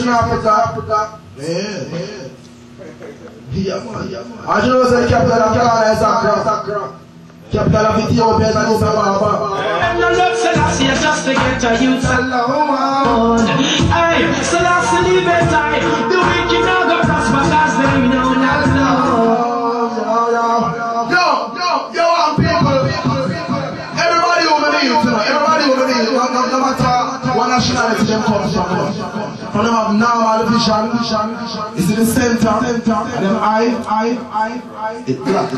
In Africa. Yeah. I know the capital of Ghana is Accra. Capital of Ethiopia is Addis Ababa. And no love Selassie just to get a youth alone. Aye, Selassie leave it tight. The wicked now go prosper cause they know not love. Yo, people. Everybody over there tonight. Everybody over there. No matter what nationality them comes from. From them have normal vision, it's in the center, and them eye, it black.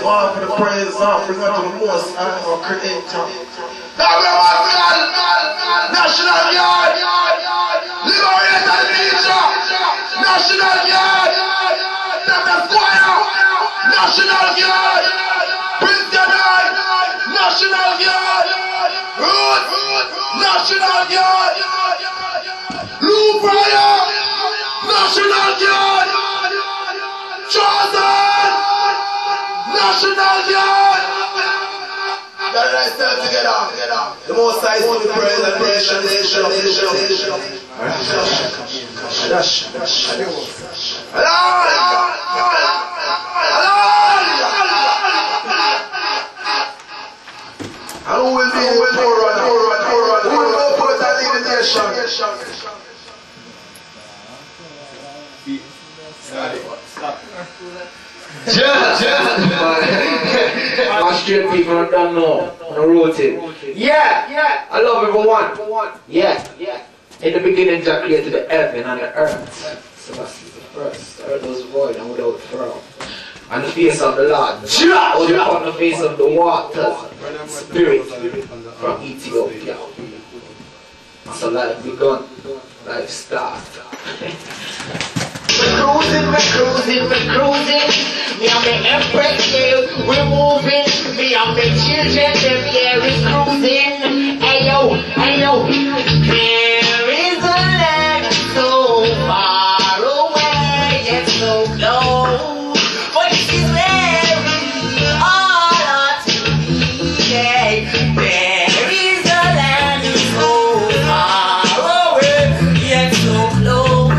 God for the praise, offering unto the Most High, our Creator. National Guard, Liberator Ninja, National Guard, Dr. Squire, National Guard, Prince Daniel, National Guard, Ruth, National Guard, Lou Pryor, National Guard, Chosen, National Guard! Got it stand together. The Most High is to be praised and nation. And who will be who will go forth and lead the nation? Stop. Austrian people don't know. I wrote it. Yeah. I love everyone. Yeah. In the beginning, Jah created the heaven and the earth. So that's the first. The earth was void and without form. And the face of the Lord, Jah, was upon the face of the waters. Spirit from Ethiopia. So life begun. Life start. We're cruising. Me and the Empress, we're moving. Me and the children, them here is cruising. Ayo. There is a land so far away, yet so close. But it is where we all ought to be. There is a land so far away, yet so close.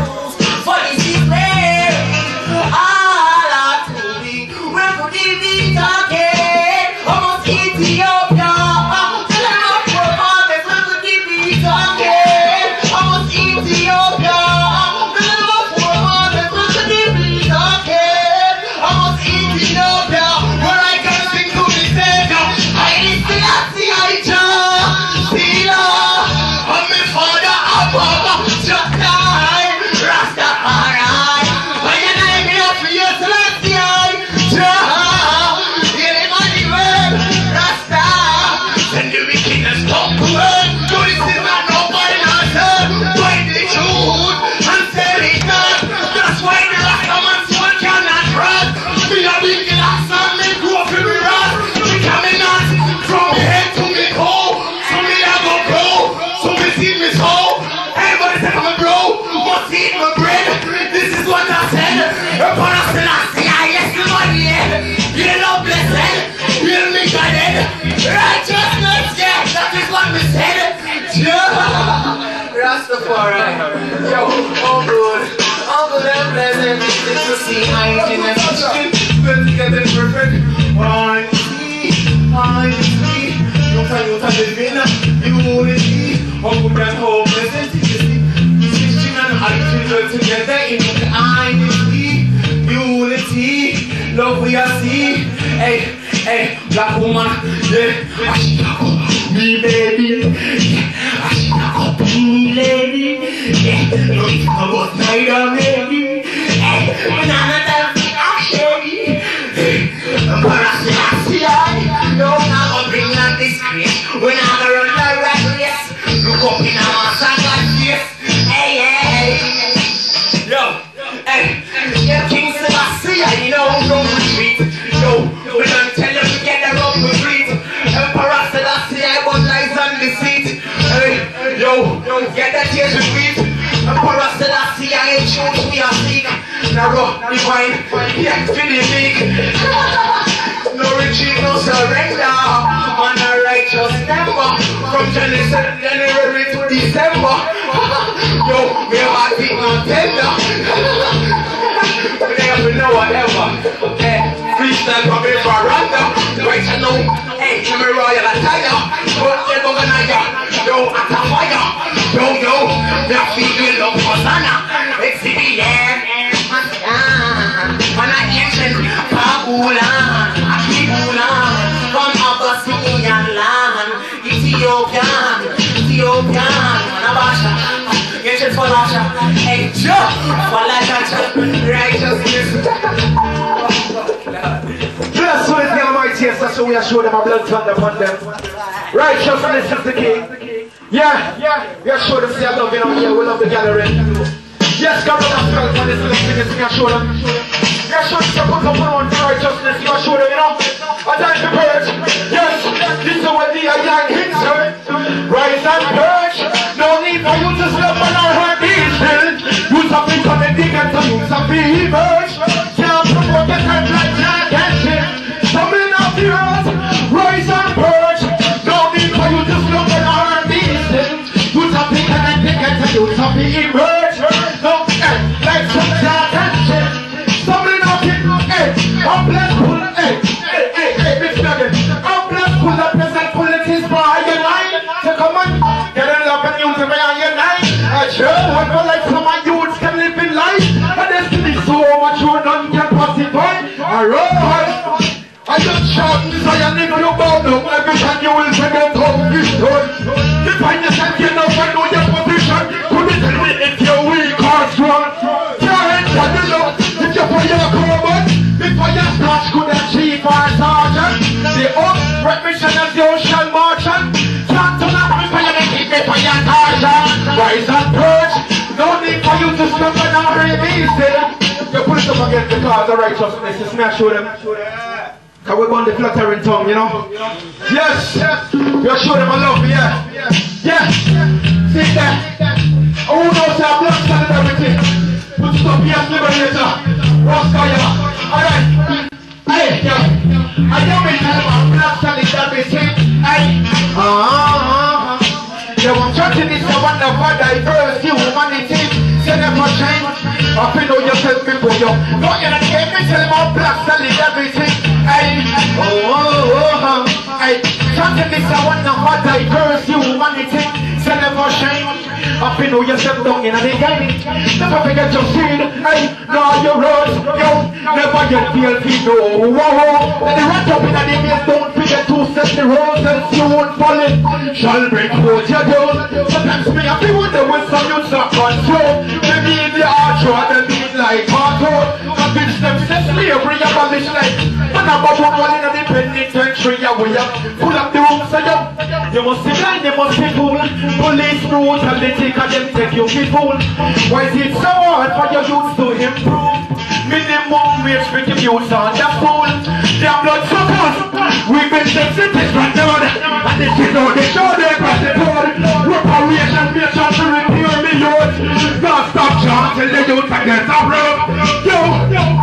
Ethiopia, and the wickedness come to earth. Do this is not no violence, find the truth and tell it not. That's why the Rastaman soul cannot rest. Me a big glass and me grow up in the rat. Me coming out from head to me toe. So me a go grow, so me see me soul. Everybody say I'm a bro, must eat my bread. This is what I said. Upon us and I say, yes, the money, you know, blessed. Heal me, God, righteousness, yeah, that is what we said. Rastafari, yo, humble and pleasant, it's to see kindness, but together perfect. Honesty, no time living, unity, humble and hopeless, Christian and high together in honesty, unity, love we are see, hey. Hey, black woman, yeah, I should go, me baby, yeah, I should go, me lady, yeah, don't think about neither maybe, hey, when I'm not dancing, I'm shady, hey, I'm no, I'm gonna bring on disgrace, when I'm gonna run the rat race, look up in our sandwich face, hey, yo, hey, yeah, King Sebastian, you know, don't retreat, yo, we don't tell you to get the rope to breathe. Emperor Selassie, I was lies on the seat. Hey, yo, get that tears to breathe. Emperor Selassie, I ain't choose me a seek. Now, divine, yet feeling big. No retreat, no surrender. On a righteous number. From January to December. Yo, we are being no tender. We never know whatever. Hey. Freestyle coming for random. Right I know, hey, I'm a royal attire. But they're gonna yo, at a fire. Yo, they're feeling love for Sana. It's the end. Man, I ancient Kabulan, Akibulan, from Abyssinian land, Ethiopian, Nabasha, ancient Falasha, hey, Joe, Falasha, righteousness. Bless with the Almighty, that's so we are showing them a blood thunder upon them. Righteousness is the king. Yeah, we are showing them say I love you here, we love the gathering. Yes, God will have felt for this blessing, we are showing them. We are showing them put up on righteousness, you are showing them, you know. A time to purge. Yes, this is what the young hits her. Rise and purge. No need for you to slap on our heart, be still. Use up it on the dig and to use up the emerge. Can't promote the time like that, can't you? Stumbling off the earth, rise and purge. No need for you to slap on our heart, be still. Use up it and dig and to use up the emerge. No, like some that and shit. Stumbling off it, I'm blessed, pull, bitch nugget. I'm blessed, pull the present politics by your line. So come on, get it up and use it by your line. I sure would feel like some of my youths can live in life. But there's still so much you none can pacify. Alright, I just shout and say I need you bow down. Every time you will forget how this done. You find yourself, you know, I know your position. Could you tell me if you're weak or strong? Your head on the low, if you're for your carbon. Before you start, could achieve our sergeant. The up mission of the ocean marchand. Can't turn up before you make it before your target. Rise and purge. No need for you to stop and not resist. You put it up against the cause of righteousness. Just make sure them. Cause we're on the fluttering tongue, you know. Yes. You show them a love, yeah. See that? Who knows our blood solidarity? Put it up here, liberator. Roskaya. Alright. Hey, yo. I don't mean to have blood solidarity. Hey. Yo, I'm churching this, I want the diverse humanity. Say never change. I feel know yourself before you. No, you're not getting me, tell them I'm black solidarity. Hey. Hey. Churching this, I want the diverse humanity. Say never change. I feel know yourself down in the game. Never forget your sin. Hey. No, you're rose. Yo. Never you feel no. Whoa. Let the rat up in the name. Don't forget to set the rules and you won't fall it. Shall break what you do. Sometimes me I feel wonder when some youths are control. Maybe in the arch or they beat like cartoon. Convince them say slavery abolish life. And I'm about one in the penitentiary. when you pull up the room, so you must be blind, you must be fool. Police brutality, cause them take you be fool. Why is it so hard for your youth to improve? Minimum wage for the youth on the fool. Their blood suckers, we've been sensitive from the road. And they sit down, they show their cross the board. Reparation, make sure to repair me youth. Don't stop chant till the youth against a road. Yo,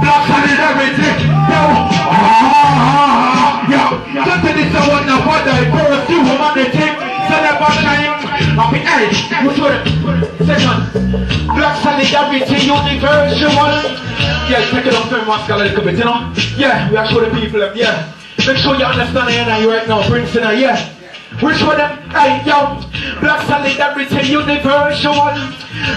black solidarity. Yo, yo, just to this one now, what I burst you, humanity. Celebration, happy hey, you show them. Second, black solidarity, universal. Yeah, take it up for mask a little bit, you know? Yeah, we are showing the people them, yeah. Make sure you understand it right now, Princeton, yeah. We show them, hey, yo, black solidarity, universal.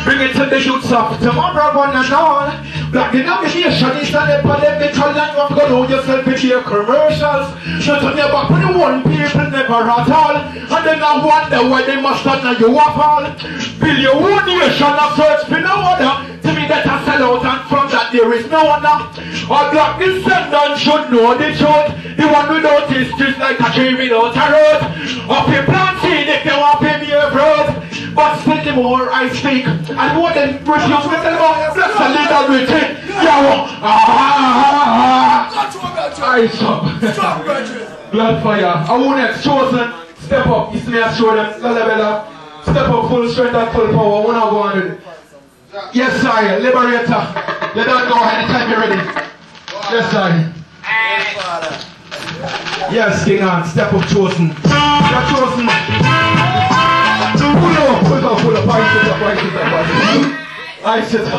Bring it to the youths of tomorrow, one and all. Black denomination is an epidemical and you have to know yourself with your commercials. Not on your back when you want people never at all. And then I wonder why they must not know you up all. Build your own nation and search for no other. To me that I sell out and from that there is no one now. All black descendants should know the truth. The one without history is like a tree without a road. Up your planting if you want to pay me a road. But still the more I speak, and more than refuse with the more, bless solidarity. Ice up. Blood fire. I want it chosen. Step up. You see me, I show them. Lalabella. Step up full strength and full power. I want to go on with it. Yes, sire. Liberator. You don't know anytime you're ready. Yes, sire. Yes, King on. Step up chosen. You're chosen. Pull up, I sit up.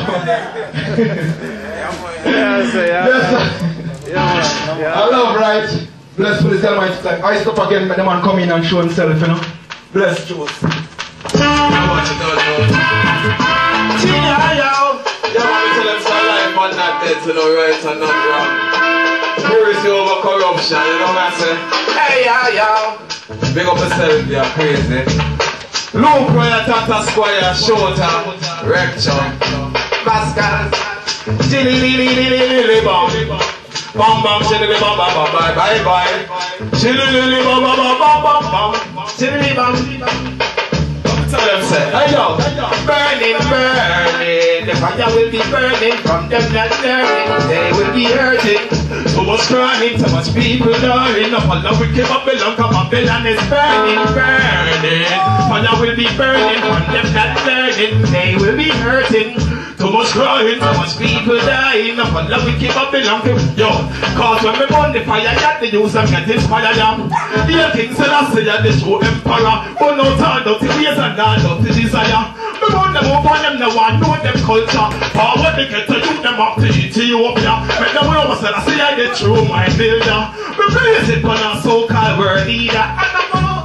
Yes, I love right. Bless for this Almighty time. I stop again, let the man come in and show himself, you know. Bless Jules. I want to know. You want me to tell them some life and not dead to no right and not wrong. Purity over corruption, you know what I say? Hey, yo. Big up yourself, you're crazy. Low prayer, Tata Squire, Shota, Rector, Pascal, Chili Bam, Bam Bam, Chili Bam Bam, bye bye bye, Chili Bam Bam Bam Bam, Chili Bam. Tell them say, hey yo, burning, burning, the fire will be burning from them not learning, they will be hurting. Too much crying, too much people dying. Up all the wicked Babylon, come Babylon is burning, burning. Fire will be burning from them not learning, they will be hurting. Too much crying, too much people dying. Up all the wicked Babylon, yo. Cause when we burn the fire, that the use and get inspired. The King Selassie, the true emperor, but no time, no ways and not to desire. We want them up on them, no one know them culture. Forward they get to do them up to Ethiopia. Make them know what I say I the true mind builder. We praise it for our so-called world leader. And I'm gonna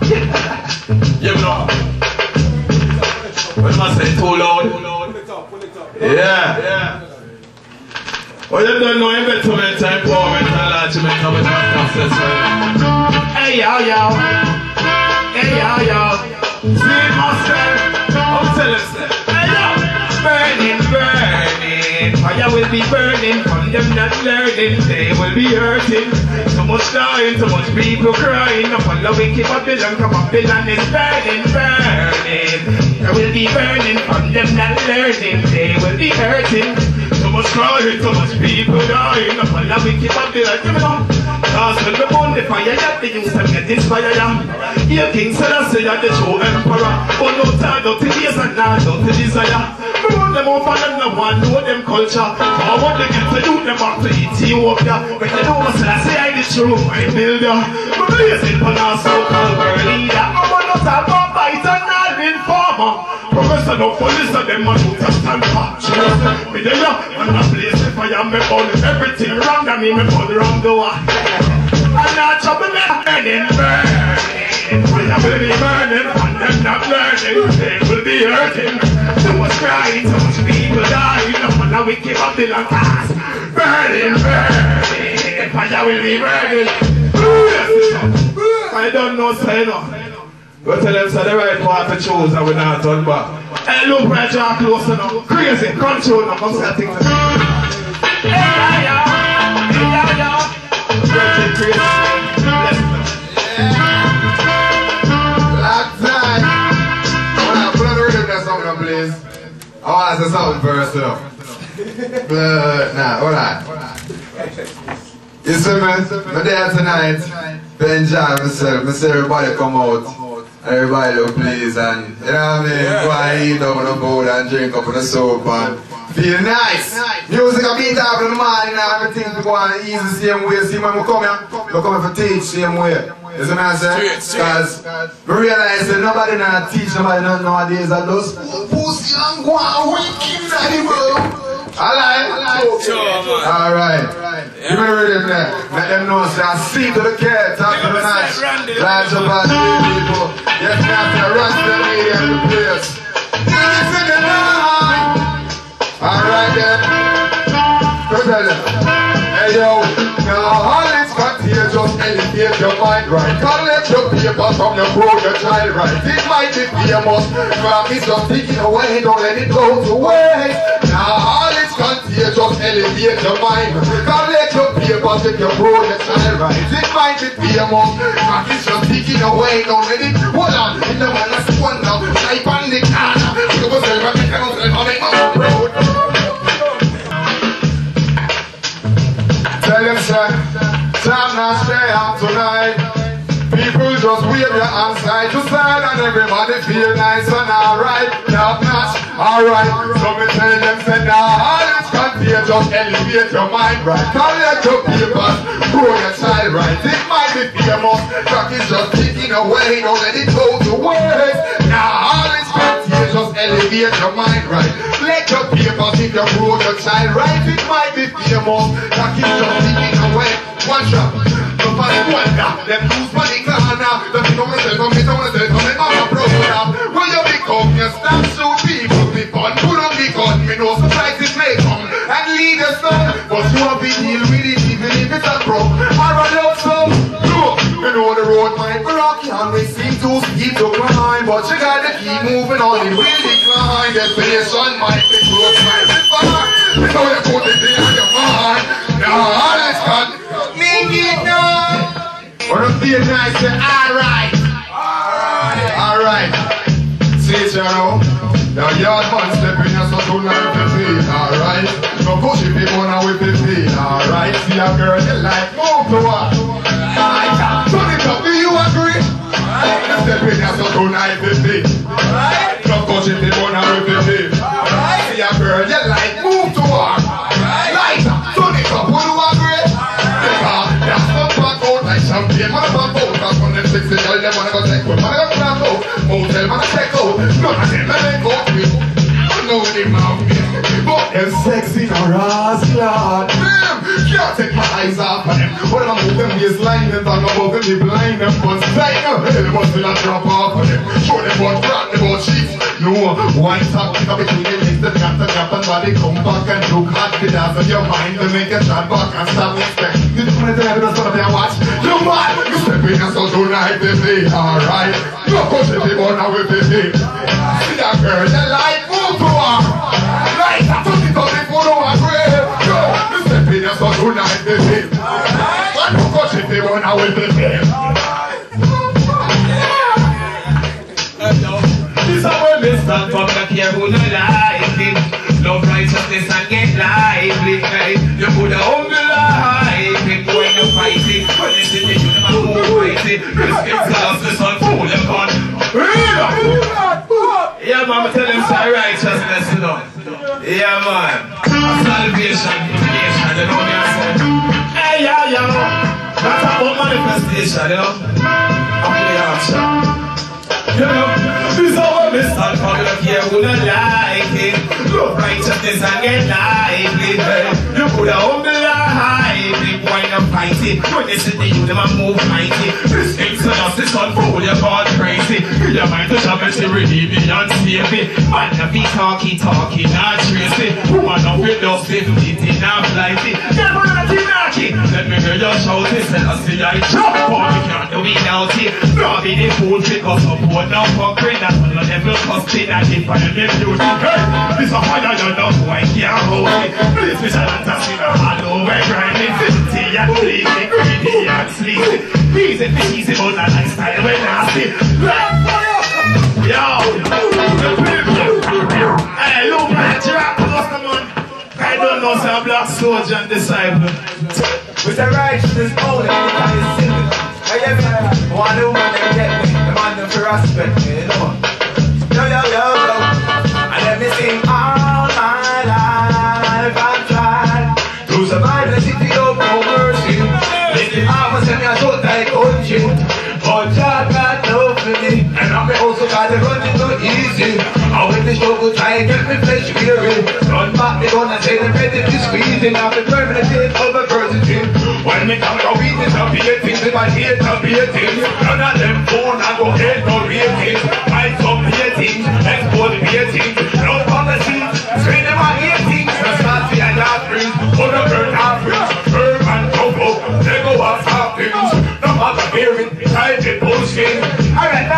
you know. When I say too loud. Yeah. Well, you don't know investment, empowerment, and enlargement of the process. Hey, yo. Hey, yo. See myself, I'm telling you, hey yo, burning, burning, fire will be burning, from them not learning, they will be hurting, so much dying, so much people crying, upon the wicked Babylon, come Babylon is burning, burning, they will be burning, from them not learning, they will be hurting, so much crying, so much people dying, upon the wicked Babylon, give it up. Cause when we burn the fire, that the youth them get inspired. Here King Selassie, the true emperor. But no time, no tears and now no desire. We burn them over and no one know them culture. I want to get to do them back to Ethiopia. But they know Selassie, I the true mind builder. We blaze it for our so-called world leader. I want to talk about fight and all informer. Professor no police and them man who just stand for. Me there and I blaze the fire, me burn everything wrong and me burn wrong the one. And not trouble me burning, burning. Fire will be burning, and them not learning, they will be hurting. So much crying, so much people dying. No wonder we keep up the long cast. Burning, burning. Fire will be burning. I don't know, say no. But tell them, say the right part to choose, and we're not done back. Hey, look, right, draw closer now. Crazy, control now, come say things. Hey, yeah. Crazy. Long time. Well, put on the rhythm there, something, please. I want to say something first, though. Nah, hold on. You see me? I'm there tonight. To enjoy myself. I see everybody come out. Everybody look pleased and, you know what I mean? Go and eat up on the boat and drink up on the soup and feel nice. Music a beat up in the morning and everything to go on easy the same way. See when we come here, we come here to teach same way. You see what I'm saying? Because we realize that nobody not teach nobody nowadays that those pussy and go and wicked animal. Alright? Alright. Give me the rhythm there. Let them know, say, I see to the cat, talk to the night. Large up at the people. Yes, now to rush the media in the place. This is the night. Alright then. Go tell them. Hey yo, now all it's got here, just elevate your mind right. Collect your paper from your grow your child right. It might be famous, but it's just taking away, don't let it go to waste. Now all it's got here, just elevate your mind. Collect your paper, take your grow your child right. It might be famous, but it's just taking away, don't let it. Hold on, in the one that's one now, type on the corner. You go sell my canals and I'll make my own road. Tell them, sir, time not stay out tonight. People just wave your hands side to side and everybody feel nice and alright. Top notch, alright. So me tell them, say now all it's contagious, just elevate your mind right. Collect your papers, grow your child right. It might be famous, but it's just kicking away, don't let it go to waste. Now all it's contagious, just elevate your mind right. Let your papers if you grow your child right. It might be famous, but it's just kicking away. One shot. Nobody wonder, them lose money corner. The people wanna tell me, don't wanna tell me, I'm a program. When you become, you stop shoot people, be fun. Put on the gun, me no surprises may come and lead us on. But you have to deal with it even if it's a crook. I run out some, look, you know the road might be rocky and we seem too steep to climb. But you gotta keep moving on, it will decline. Destination might be close, might be far. You know you put it in your mind. Now all is gone. Make it known. Wanna feel nice, say alright. Alright. See it, you know. Now yard man stepping in so tonight we feel alright. So push it people now we feel alright. See a girl you like, move to her. Alright, turn it up, do you agree? Stepping in so tonight we feel alright. So push it people now we feel alright. See a girl you like, move to her. Alright, turn it up, would you agree? Champagne, man, I'm out. Cause when them sexy girls, they wanna go take out. Man, I go knock out. Motel, man, I check out. None of them, they go to you. I don't know what they mouth me. But them sexy, no rascal. Damn, can't take my eyes off of them. When I'm moving baseline, them talk about them, they blind them. But like, they must still a drop off of them. Show them about front, them about cheeks. No, one talk, pick up between the legs, they got to drop and body come back and look hot. The dance of your mind to make a shot back and stop expecting. You just wanna tell everyone that's gonna be a watch. You mad? You step in and so tonight they say, alright. You push it, people now with the thing. See that girl, they like, move to her. Like, I took it on the phone, don't agree. Yo, you step in and so tonight they say, alright. You push it, people now with the thing. This is where we stand from the care who no like it. Love righteousness and get lively. You put a humble life in when you fight it. When you see the human who fight it. Respect loves the sun full of fun. Yeah man, tell them say righteousness, you know. Yeah man. Salvation, creation, you know what I'm saying? Hey yeah. That's about manifestation, you know. I'm play action. You know, this is how we stand for the here who don't like it. Love righteousness and get lively. You put a humble life, big wine and fight it. When you see the youth, them a move mighty. This thing's so justice unfold, you're gone crazy. Your mind to travel to redeem it and save it. Man, you be talking, not tracy. Woman up with dusty, eating and flighty. Never naughty. Let me hear your shout it, and I see I drop. For we can't do without it. Not be the fool, because support. Now concrete, that's one of them will cost it. And if I am music, hey, this a fire, you know who I can't hold it. Please, Mr. Lantas, you know, I know we're grinding. Filthy and bleeding, greedy and sleazy. Easy, but not lifestyle when nasty. Yo, hey, look, man, Giraffe Customer. I don't know, say a black soldier and disciple. With the righteousness only, because it's sinning. I get me, one woman they get me, the man them for respect me, you know. Yo, yo, yo, yo. And let me sing all my life I've tried to survive the city of no mercy. Little half a semi I thought I country, but God got love for me, and I'm also got to run it so easy. And when the struggle try and get me flesh weary, run back the gun and say the ready to squeezing. I'm the permanent state of a virgin. When me come to beat it, I'll be a thing, if I hate, I'll be a thing. None of them phone, I go hate no rating. Find some ratings, export ratings. No policies, say them are ratings. That's not the idolatry, put a burn offerings. Herb and cocoa, they go off toppings. No matter hearing, I did bullshit. Alright,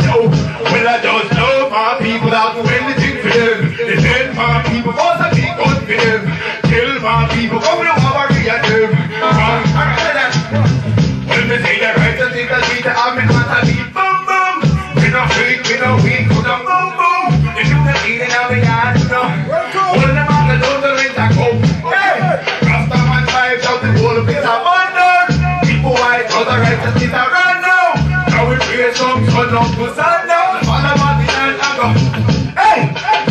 yo, well I don't know my people out do anything for them. They send my people, most of me gun for them. Kill my people, come to worry at them. When me say the right to take the lead, I'm in my beat, boom, boom. We no fake, we no weak, we no boom, boom. If you can see it, I'm in yard, you know. All them on the door, the rent I go. Hey, Rasta man vibes out the whole place of wonder. People white, other right to sit around now. Now we play some sun up to sun down. The father man behind and go. Hey,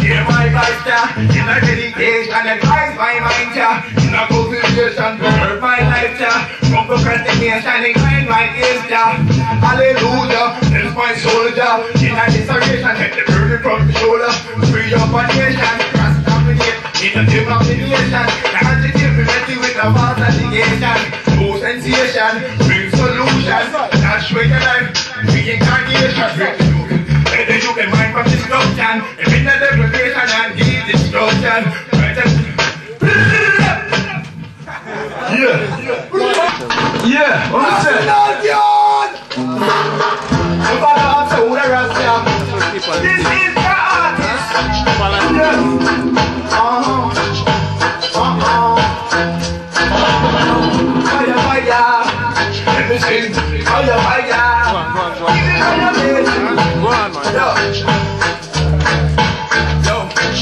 hear my voice, yeah. In a dedication, advise my mind, yeah. In a cultivation, preserve my life, yeah. From procrastination, incline my ears, yeah. Hallelujah, that's my soldier. In a dissertation, take the burden from the shoulder. Free up a nation, cross-dominate. In a denomination, the adjective prevented with a vast allegation. No sensation, bring solution. That's where your life, reincarnation. Whether you can mind from destruction, if in the deprivation and give destruction. Yeah, what's that? This is the artist. Fire, fire. Let me sing. Fire, fire. Give it fire, baby. Yo.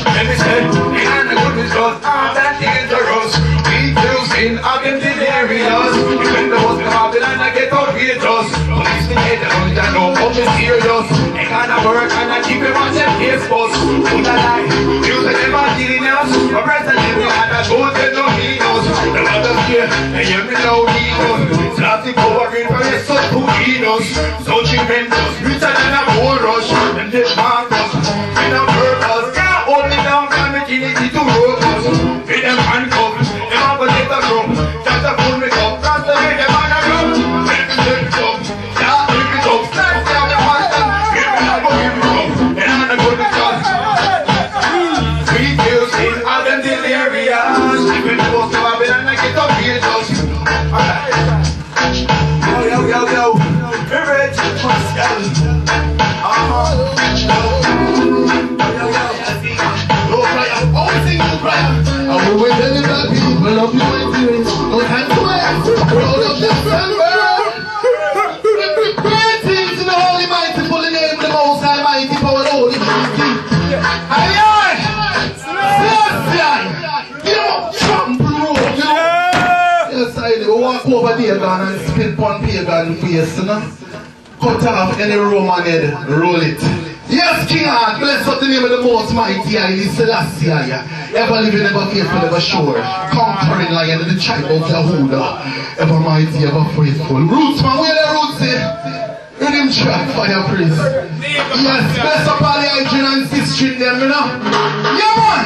Let me say, and the goodness goes on that dangerous. We kill sin, I've been delirious. When the host come up and I get outrageous. Police me hate the lunch and no come mysterious. They can't work and I keep him on their case post. Who the lie? Music them are killing us. My president we had a go that no he knows. The mother's here, and you me know he knows. Slapstick covering for his son who he knows. So tremendous, richer than a gold rush. And this Marcus, in a purpose. Hold me down, I'm virginity to rope us. With them handcuffs, them up and take the rope. Just a full me up, that's the way them on a rope. Let it up, yeah, lift it up. Let's see how the heart and give it up, give it up. And I'm a good chance. Sweet girls in all them delirious. Even the most of Babylon, I get up here just. Alright. Yo. We're ready to Pascal. I will wait any black people, love you and feelings. No time to wait. Roll up the December. Great things in the Holy Mighty, full the name of the Most Almighty, power the Holy Trinity. Aye. Get up, jump, roll, you know. Yes, I do. Walk over there, gone and spit on pagan face, you know. Cut off any Roman head, roll it. Yes, King Art, bless up the name of the Most Mighty, Haile Selassie. Ever living, ever faithful, ever sure. Conquering lion of the tribe of Yehuda. Ever mighty, ever faithful. Roots, man, where the roots there? Rhythm track, fire praise. Yes, bless up all the hygiene and sister in them, you know. Yeah, man.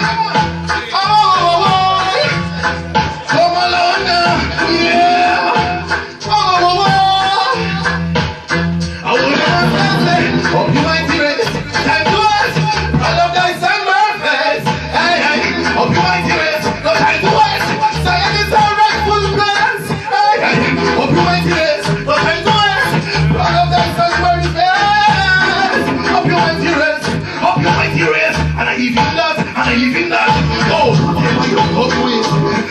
Oh, come along now. Yeah. Oh, I will never say, hope you might be ready. Time to us. I love thy son, birthdays. Hey. Hope you might be ready. No time to us. Zion is our rightful plans. Hey. Hope you might be ready. No time to us. I love thy son, birthdays. Hope you might be ready. Hope you might be ready. And I live in that. Oh, yeah, my young hot ways.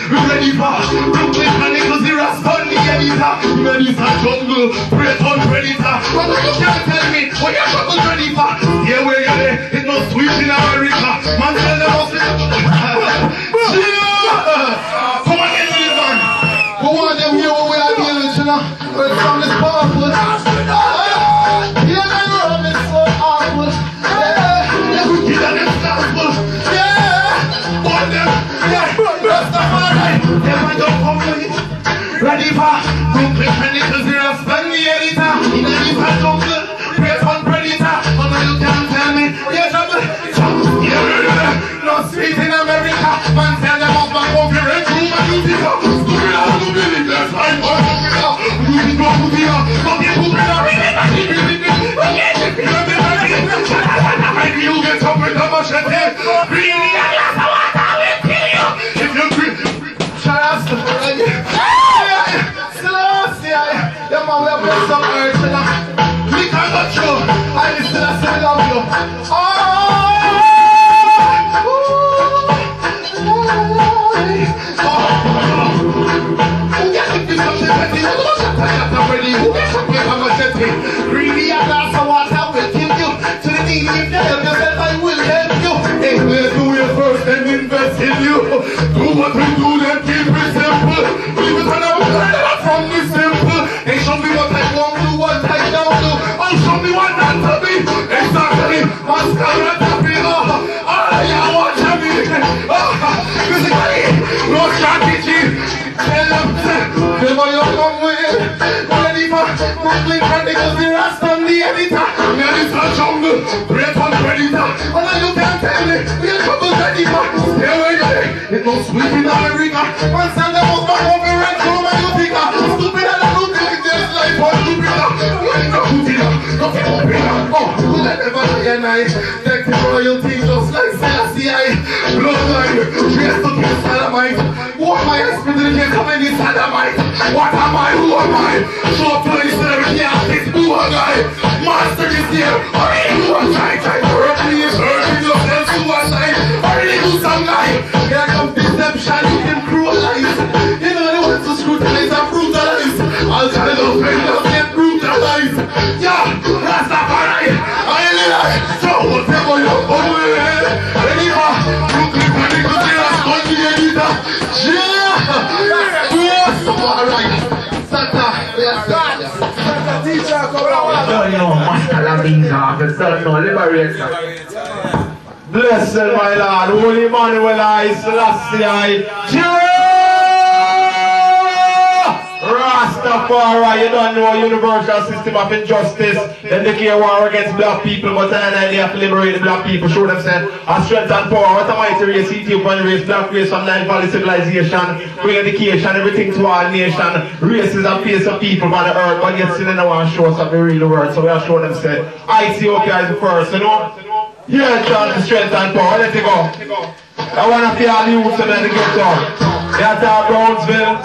We're ready for Brooklyn and it was the Raston. Yeah, predator. Man, it's a jungle, prey on predator. But you can't tell me what your trouble ready for. Yeah, where you're there, it's no sweet in America. Man, tell them all. Come on, get me, man. Who want them here what we are dealing with, you know? Where the sound is powerful. Yeah, man, run is so awful. Yeah, we get on them gospel. Yeah, want them. Yeah, Rastafari. Them man don't come with it. Ready for Brooklyn Predators, they're a spendy editor. In a different jungle, press on predator. Oh no, you can't tell me, yeah, trouble. Yeah, no sweet in America. Man, tell them off my coffee, red room, and you pick up. Stupid out, stupid, that's right, boy, stupid out. You can go to the house, but you put it out, you get up with a machete. Bring me a glass of water, I will kill you. If you drink, shut up, yeah, man, we have played some earth, you know. We can't touch you. I still love you. Who gets to be something ready? Who gets to ready? Who gets to be a machete? Bring me a glass of water, will give you. To the need, if you help yourself, I will help you. Hey, let's do it first and invest in you. Do what we do, then keep it simple. Leave it on our from the simple. Hey, show me what I won't do, what I don't do. Oh, show me what not to be. Exactly. Mascara happy. Yeah, what to be. Physically, no strategy. Tell them, you come with. Ready for Brooklyn Predators, the rest on the editor. Man, it's a jungle. Great on predator. Oh, no, you can't tell me. We're trouble ready for. Stay away there. It no sweet in America. Man, send them up back over red room and you pick up. Stupid and stupid like this life. What stupid up? You ain't no stupid up. Nothing stupid up. Oh, who let ever say a night? Take the royalty just like Selassie. Bloodline. Trace to kill Salamite. What am I expecting to come in this Salamite? What am I? Who am I? Show up to the celebrity artist. Who am I? Master is here. Already do a try to hurt me. Hurting yourself suicide. Already do some lie. Here comes deception. You can cruelize. You know they want to scrutinize and brutalize. I'll tell those vendors get brutalized. Yeah, Rastafari. I lie. So whatever you're going with. Ready for Brooklyn Predators, they're a spongy editor. Yeah. Yes. Alright. Santa. Don't know, Master Lamisa, don't know, Liberator. Blessed my Lord, Holy Emmanuel, I Selassie, Rastafari, you don't know universal system of injustice. Then they declare war against black people, but then they have to liberate the black people. Show them say, a strength and power, what am I to race, Ethiopian race, black race from Nile Valley civilization, bring education, everything to our nation. Race is a face of people on the earth, but yet still they don't want to show us of the real world. So we are showing them say, Ethiopia is the first, you know? Here John, strength and power, let it go. I want to feel all the youths and then they get on. They attack Brownsville,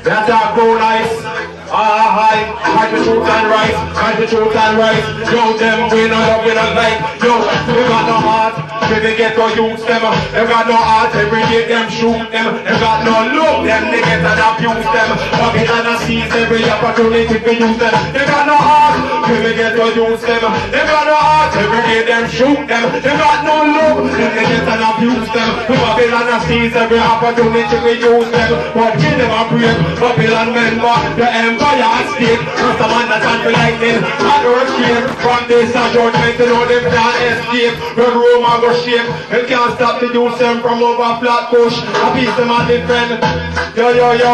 they attack Crown Heights. Fight the truth and right, fight the truth and right. Yo, them we not love, we not like. Yo, we got no heart, we get to use them. They got no heart, every day them shoot them. They got no love, them they get and abuse them. Bucket and seize every opportunity to use them. They got no heart, we get to use them. They got no heart, every day them shoot them. They got no love, them they get and abuse them. Bucket and seize every opportunity to use them. But give them a break, Babylon member, the empire at stake. Just a man that's on the lightning and earthquake. From this a judgment, you know them can't escape. When Rome a go shake, they can't stop the use them from over Flatbush. A piece them on the pen. Yo, yo, yo.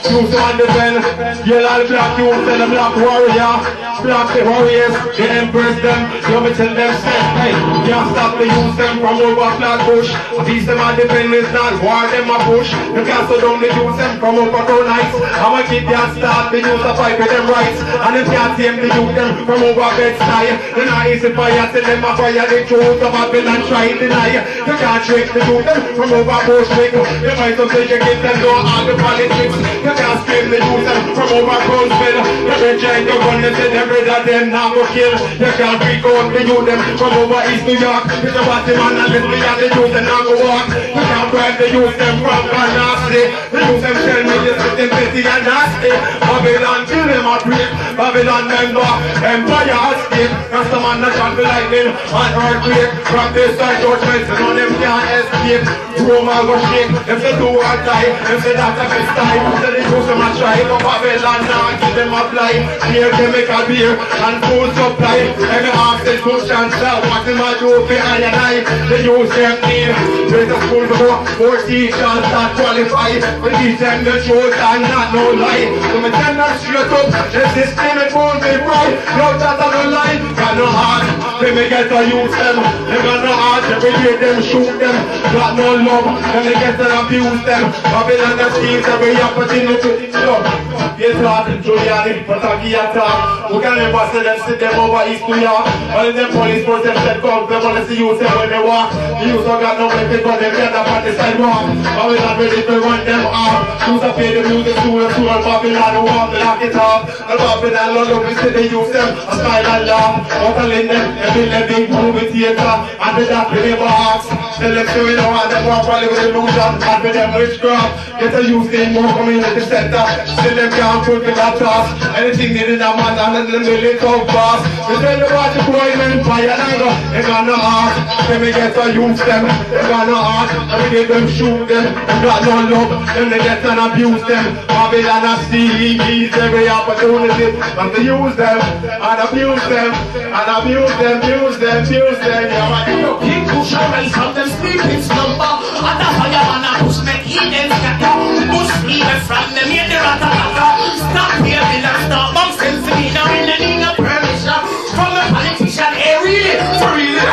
Use them on the pen. Yell all black youths and the black warrior. Black the warriors, the empress them. You me tell them say, hey, can't stop the use them from over Flatbush. A piece them on the pen is not war them a push. You can't slow down the use them from over Crown Heights. I'm a kid can't start the use of fight with them rights. And if can't tame the youth them from over Bed-Stuy. They're not easy fire, tell them a fire the truth of Babylon try and deny. You can't trick the youth them from over Bushwick. You might as well say you get them no all the politics. You You can't scream the youth them from over Crowsville. Every giant you run them, say them rid of them, now go kill. You can't freak out the youth them from over East New York. It's a batty man and let me and the youth them now go walk. You can't bribe the youth them from Nasty. The youth them tell me you're sitting petty and nasty. Babylon kill them a break. Babylon member, Empire escape. Cause the man that shot the lightning and earthquake. From this side judgment, so none of them can't escape. Roma go shake, if they do or die, if they not a best time. So they do some a try, but Babylon now give them a fly. Here chemical beer and food supply. Every half they push and sell, what them a do behind an eye. They use them name, there's a school to go, more teachers that qualify. We teach them the truth and not no lie. So me tell them straight up, the system it won't be right. No chat on the line, got no heart. They may get to use them, they got no heart. Every day them shoot them, got no love. Then they get to abuse them. Babylon that schemes every opportunity to love. Yes, Martin Giuliani, Pataki attack. We can never see them sit them over East New York. All of them police force them said come, they want to see you say when they walk. The youth don't got no way to go, they get up on the sidewalk. Babylon ready to run them off. Who's up here, the music students who are Babylon who want to lock it off. And Babylon London, we see they use them, a smile and laugh. Hoteling them, every living movie theater. And the dark, they never ask. Tell them so we don't want them more probably with illusion. And with them witchcraft, get a youth in more community center. Still them can't put the laptops. Anything they did a man and then they lit up fast. We tell them about the boy men fire and go. They got no heart. Then we get to use them. They got no heart. And we get them shoot them. They got no love. Then they get and abuse them. Babylon and steal these every opportunity. And to use them and abuse them and abuse them, use them, use them. Yeah, King Kush rise from them sleeping slumber. And the fireman a push me Eden scatter. Push even from them in the rat-a-tat-a. Stop here, villain, stop bombs and me now in the need of permission from the politician. Hey, really? For really?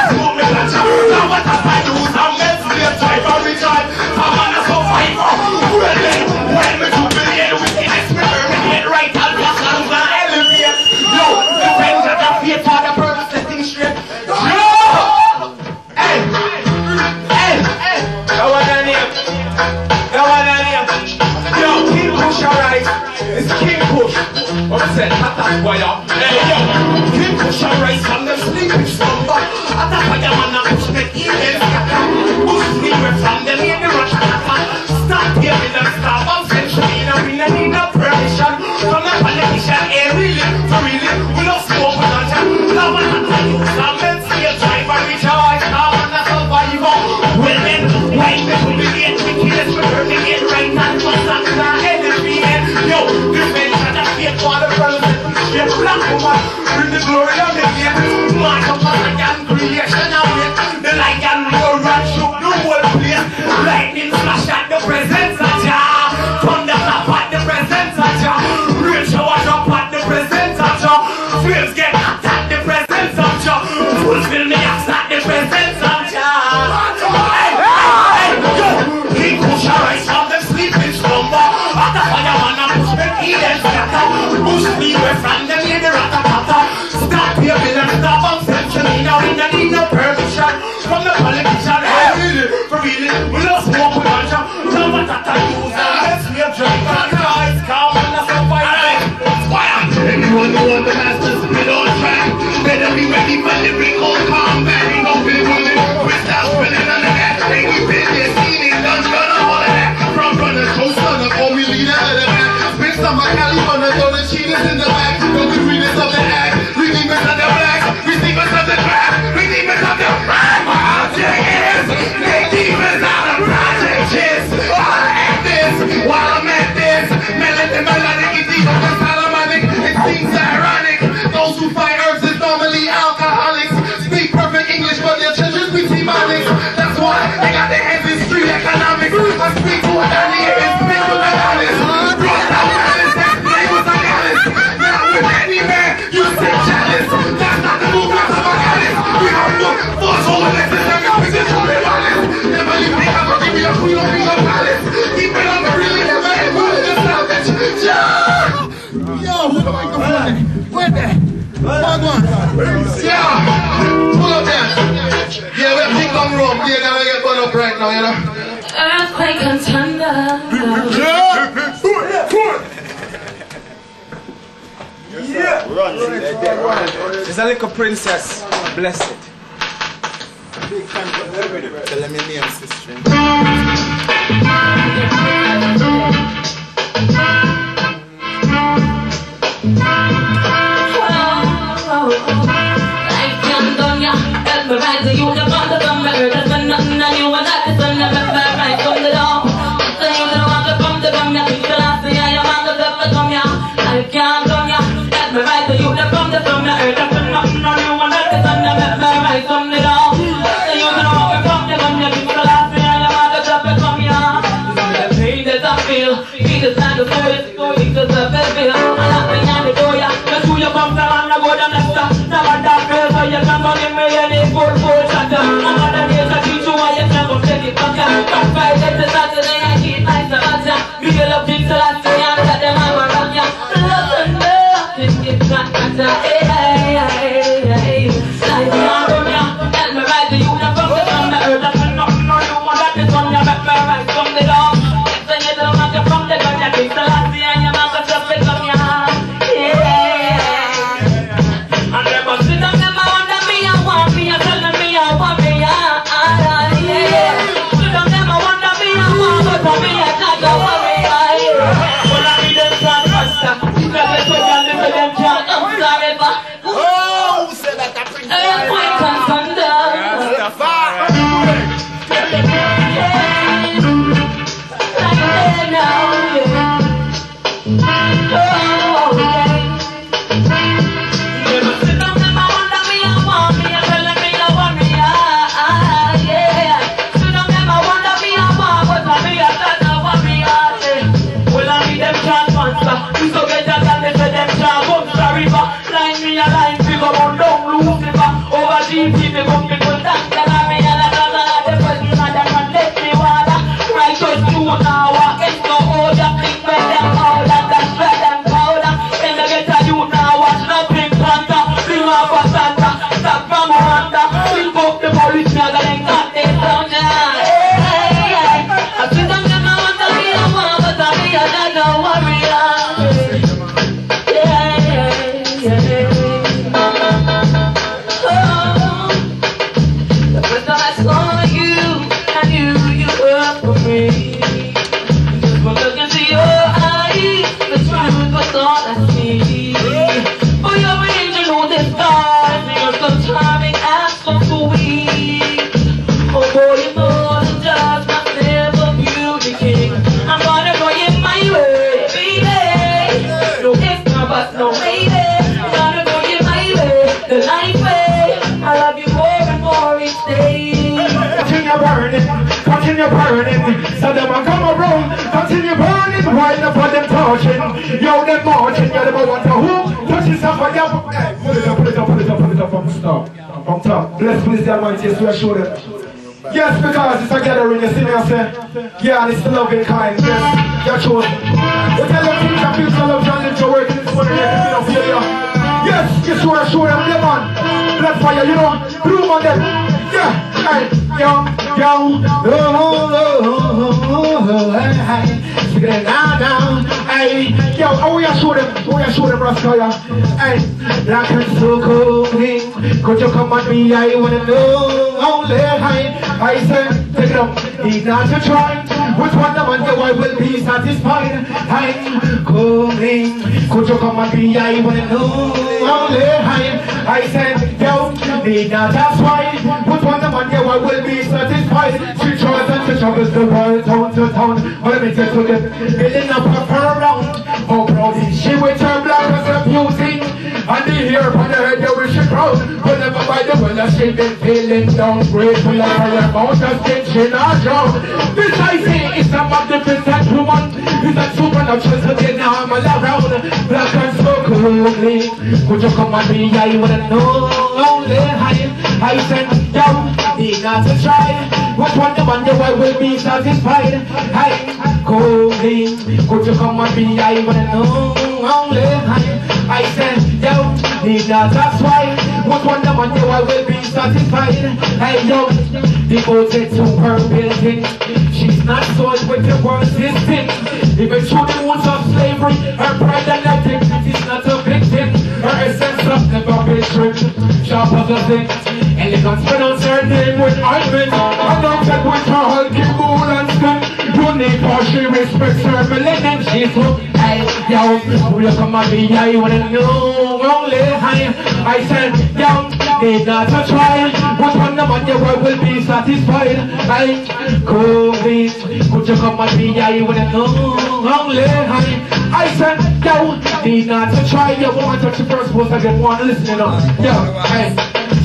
Smoke me gotcha. Now what have I do? I'm meant to be a driver, retard. I'm on a survivor. When me jubilate, we see this me terminate. Right and black and gonna elevate. Yo, the friends that are fear for the purpose, setting straight. it's King Kush. What I said, attack wire. Hey yo, King Kush rise from them sleeping slumber. Attack wire man a push me Eden scatter. Push me away from them in the rush attack. Stop here with them stop and century. Now we don't need no permission from the politician. Hey really, for really, we don't smoke with that. Now I'm not telling you, some men see a driver rejoice. Now I'm not survivor. Well then, why me to be get me kill me hurt me get right and what's that now? Yo, this man had a fake for the world. Yes, black woman, bring the glory of the game. Mark up on the damn creation of it. The lion roar and shook the whole place. Lightning flash at the presence of Jah. Thunder clap at the presence of Jah. Rain shower drop at the presence of Jah. Flames get hot at the presence of Jah. Fulfill the acts at the presence of Jah. Hey, yo, King Kush rise from them sleeping slumber. At the fireman Eden scatter, push me away from them in the rat-a-tat-a. Stop here, villain, stop and century. Now we don't need no permission from the politician. Hey, really, for really, we don't smoke with ganja. Now what that I use, let's be a drink. Guys, come on, let's survive. Fire! Everyone who wants the masters spit on track. Better be ready for lyrical combat. Ain't no big women, we're stop spinning on the net. Ain't we been there, seen it, done all of that. Front runners, host runner, or we lead out of the back. Some of California, throw the cheaters in the back. Don't be readers of the act, redeemers of the black, receivers of the trap, redeemers of the crime. I'll take it, they demons out of project hits. While I at this, while I'm at this, melodic, melodic, it's even than Solomonic. It seems ironic. Those who fight herbs is normally alcoholics. Speak perfect English, but their children be demonic. That's why they got their hands in street economics. I speak to an earlier and speak to the honest. Where there? Yeah, pull up there. Yeah, we're big on rope. You're gonna get burned up right now, you know. Earthquake and thunder. Run. It's a little princess. Bless it. Tell me name, sister. Right to you, the father from the earth, that's when nothing on you, and that is when the right from the door. So you don't want to come to come here, people ask me, I am on the left to come here. I can't come here, that's my right to you, the from the earth, that's when nothing on you, and that is when the right from the door. So you don't want to come to come here, people ask me, I am on the left to come here. The pain that I feel, he just had to feel it, so he just have to feel. I have to hand it to ya, that's who you come from, and I go down the stop. Now I don't feel so you can go give me any good shot. I'm gonna need to teach you why you can't go take it back. From Friday to Saturday, I keep my Sabbath. Me love things till I see and that them I'm around ya. Love and nothing gets back better. Hey, hey, hey, like me on ya. Tell me right to you, from the earth. That's nothing on you, and that is on ya. Make me right from the door. If you don't want to from the gun, you think till I see and you make us up with come ya. Oh, who said that? Continue burning, so them a come around. Continue burning, wind up on them touching. Yo, them marching, yo, them a want to who? Touching stuff on your... Hey, pull it up, pull it up, pull it up, pull it up from the top. From top. Bless, please, the Almighty, yes, we are sure them. Yes, because it's a gathering, you see me, I say. Yeah, and it's the loving kind, yes, you're chosen. You tell them things and feel so love, and live your work in this morning, you don't feel you. Yes, yes, we are sure them, yeah, man. Blood fire, you know, bloom on them. Yeah, hey, yo, hey, yo, how we are show them, Raskaya, hey, black and so cool, could you come and be, I wanna know, only I said, take it up, need not to try, which one the man I will be satisfied, I'm coming, could you come and be, I wanna know, only I said, yo, need not to try, which one the man I will be satisfied, she tries and she travels the world, town to town, but let me take to them, building up her round, how proud is she with her black as a beauty, and the hair upon her head, you wish she proud, but never by the well, she been feeling down, grateful of her amount of skin, she not drown. This I say is a magnificent woman, is a supernatural, so they know I'm all around, black and so coolly, could you come and be, I wanna know, only I said, yo, need not to try, which one the man I will be satisfied, I coolly, could you come and be, I wanna know, only I said, yo, need not to try, which one the man I will be satisfied, hey, yo, devoted to her building, she's not sold with the world system, even through the wounds of slavery, her pride and ethics is not a victim, her sharp as a thing. Elegance pronounce her name with ointment. Anointed with her hulking moon and skin. Unique how she respects her millennium. She's so high, yo. Who you come and be high when you know only high. I said, yo, need not to try. But when the man you work will be satisfied. I COVID, could you come and be high when you know only high. I said, yo, need not to try. You won't touch the first post, I didn't want to listen enough. Yo, hey,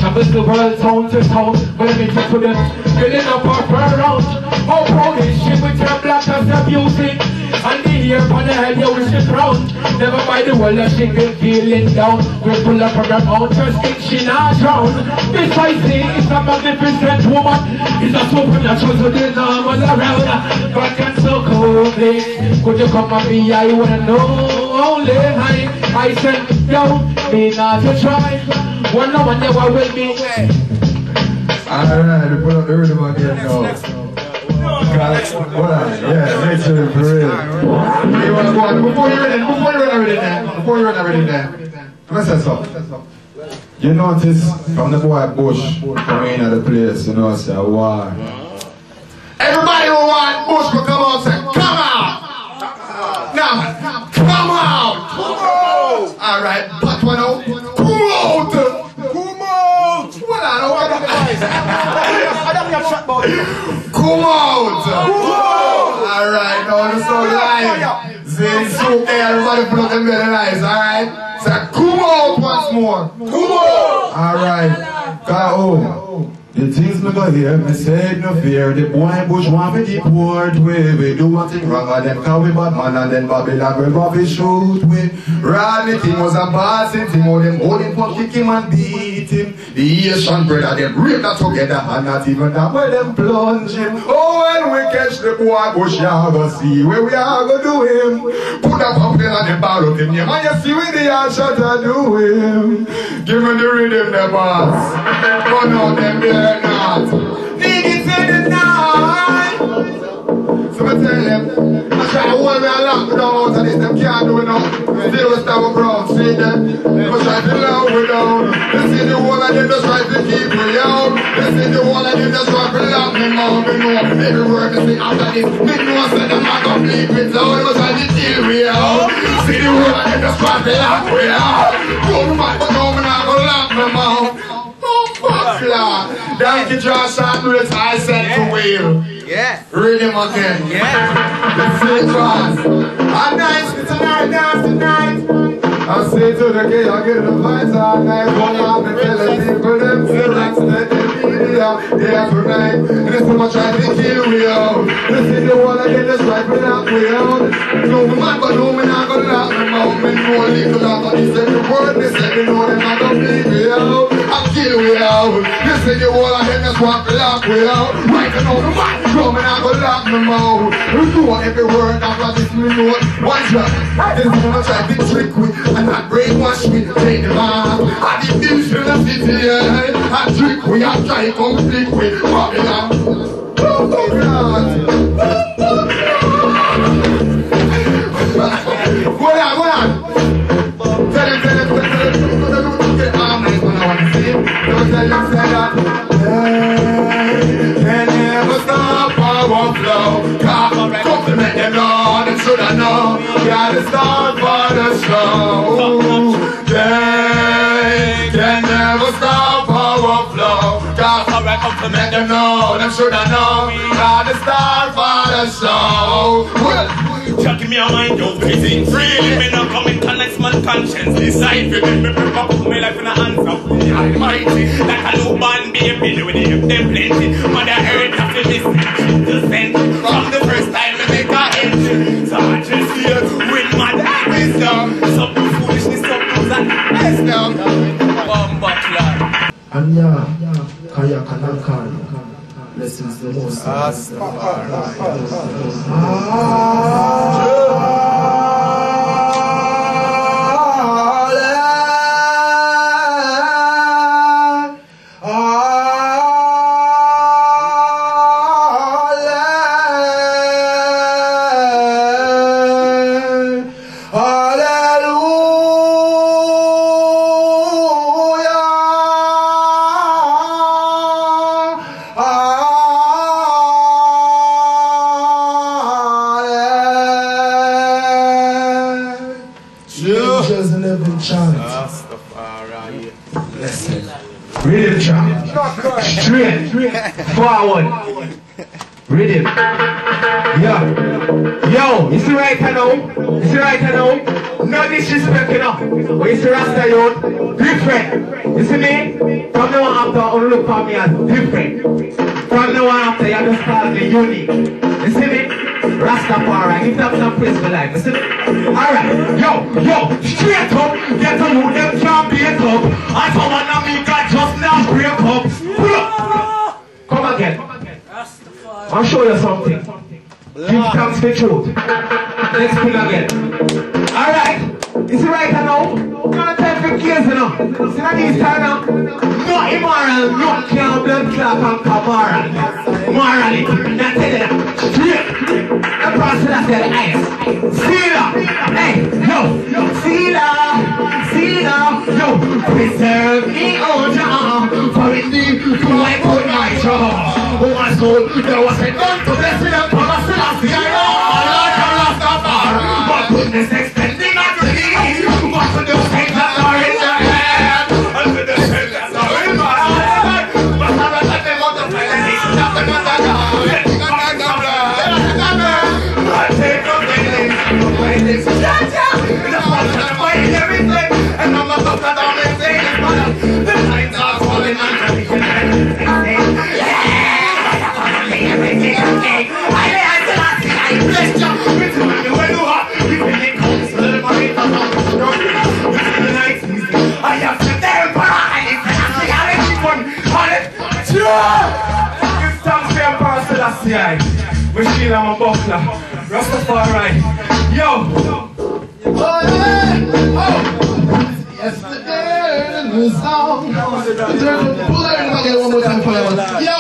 traverse the world, town to town. But let me talk to them, filling up our fur round. How proud is she with her black as her beauty? And the hair on the head, you wish it round. Never mind the world that she been feeling down. We pull up from her mouth, her skin, she not drown. Besides this, it's a magnificent woman. It's a supernatural, so there's no one around. God can so cold this. Could you come and be I wanna know only high. I said, yo, me not to try. One no one never will be. Alright, we put up the rhythm again now. Yeah, make sure for real. You wanna go on before you run everything there. Let's say so. You notice from the boy Bush coming in at the place, you know, say war. Everybody who want Bush to come out, say, come out! Now, come out! Alright, but one out. Come out! Come out! What I don't want to come out! Alright, now the song live. Say, so okay, everybody put up them belly lights, alright? Say, come out once more. Come out! Alright, go. The things me go hear, me say no fear. The boy Bush want me deport we do one thing wrong and them call we bad man and then Babylon will probably shoot we. Rodney King was a bossing thing, all them holding for kick him and beat him. The Asian brother them rape that together and not even that where them plunge him. Oh, when we catch the boy Bush, you are gonna see where we are gonna do him. Put a pump in on the barrel of him, and you see where the yard shot to do him. Give me the rhythm, the boss. Run out them there. Not. Need it in the night. So I tell them, I try to hold me and lock me down, and this them can't do enough. Still we stop a brown, see them. I try to lock me down. They see the one of them just try to keep me out. They see the one of them just try to lock me down. Me know every word they say after this. Me know I said them not gonna bleed me down. They try to kill me out. See the one of them just try to lock me out. Go to my but now me not gonna lock me out. Thank you, Josh Andres. I said to Will. Yeah. Read him again. Yeah. Let's see it, Josh. A nice tonight, dance tonight. I say to the kid, I get the vibes all night. One out and tell the people them relax, let them be there tonight. And this time I try to kill me out. This is the one I get the stripe and lock me out. No man, but no man, I gonna lock me out. Me know a little lock on this every word. They say me know them not gonna bleed me out. I kill me out. This is the one I get the stripe and lock me out. Right now the man, no man, I gonna lock me out. You know every word after this me know. One shot, this one I try to trick me. And I brainwash me, take the man. I did this in the city, yeah. I trick we, I try to conflict with Babylon. Oh, God. Go on. Tell him. Get arm nice when I want to see him. Don't tell him, say that. Can never stop our flow. Compliment them, Lord, them should I know. Gotta start for the show. They can never stop our flow. Gotta compliment them, Lord, them should I know. Gotta start for the show. Chucking me on my dope, freezing freely. Me not coming to next man's conscience. Decide for me, prep up my life in the hands of the Almighty. Like a newborn baby, with them plenty. Mother Earth have to listen, she just sent. From the first time we make her entry. So I just here with mother wisdom. Some foolishness, some fools and wisdom. Bomba clap. Anya, Kaya Kanakari. Blessings the most. Rhythm track. Straight. Forward. Rhythm. Yo, you see right now? You see right now? No disrespect, you know. But you see Rasta youth, different. You see me? From now on after, you look for me as different. From now on after, you just call me unique. You see me? Rastafari, give them some praise for life. You see me? Alright, yo, straight up, get to know them can't beat up. And someone of me got just now break up. Pull up. Come again. I'll show you something. Give thanks for truth. Let's begin again. Alright. You see right now? Not time for kids, you know. See that this time now? Not immoral, not can't blood clot and moral. Morality. Now tell you that. Straight. The process that's the highest. See that? Hey, yo. See that? Yo. Preserve me, oh Jah. For in thee do I put my trust. Oh my soul, there was a gun to bless me and promise to last the I know Allah can last the bar. But goodness extending unto thee. What to do things that are in the hand. And to the things that are in my hand. But I'm not let them multiply the nations of the mother God. Let me go back down there. I take no things. My lips is in the front and I'm fighting everything. And I'm not up that I'm insane. The lines are falling under me. Everything okay. I bless you. With the money when you are. We can make homes for the money. I have to tell parade. I have everyone on it. It's time to say Emperor Selassie. Machine, I'm a buckler. Rastafari. Yo. Yesterday in the song. Pull everybody one more time for you. Yo.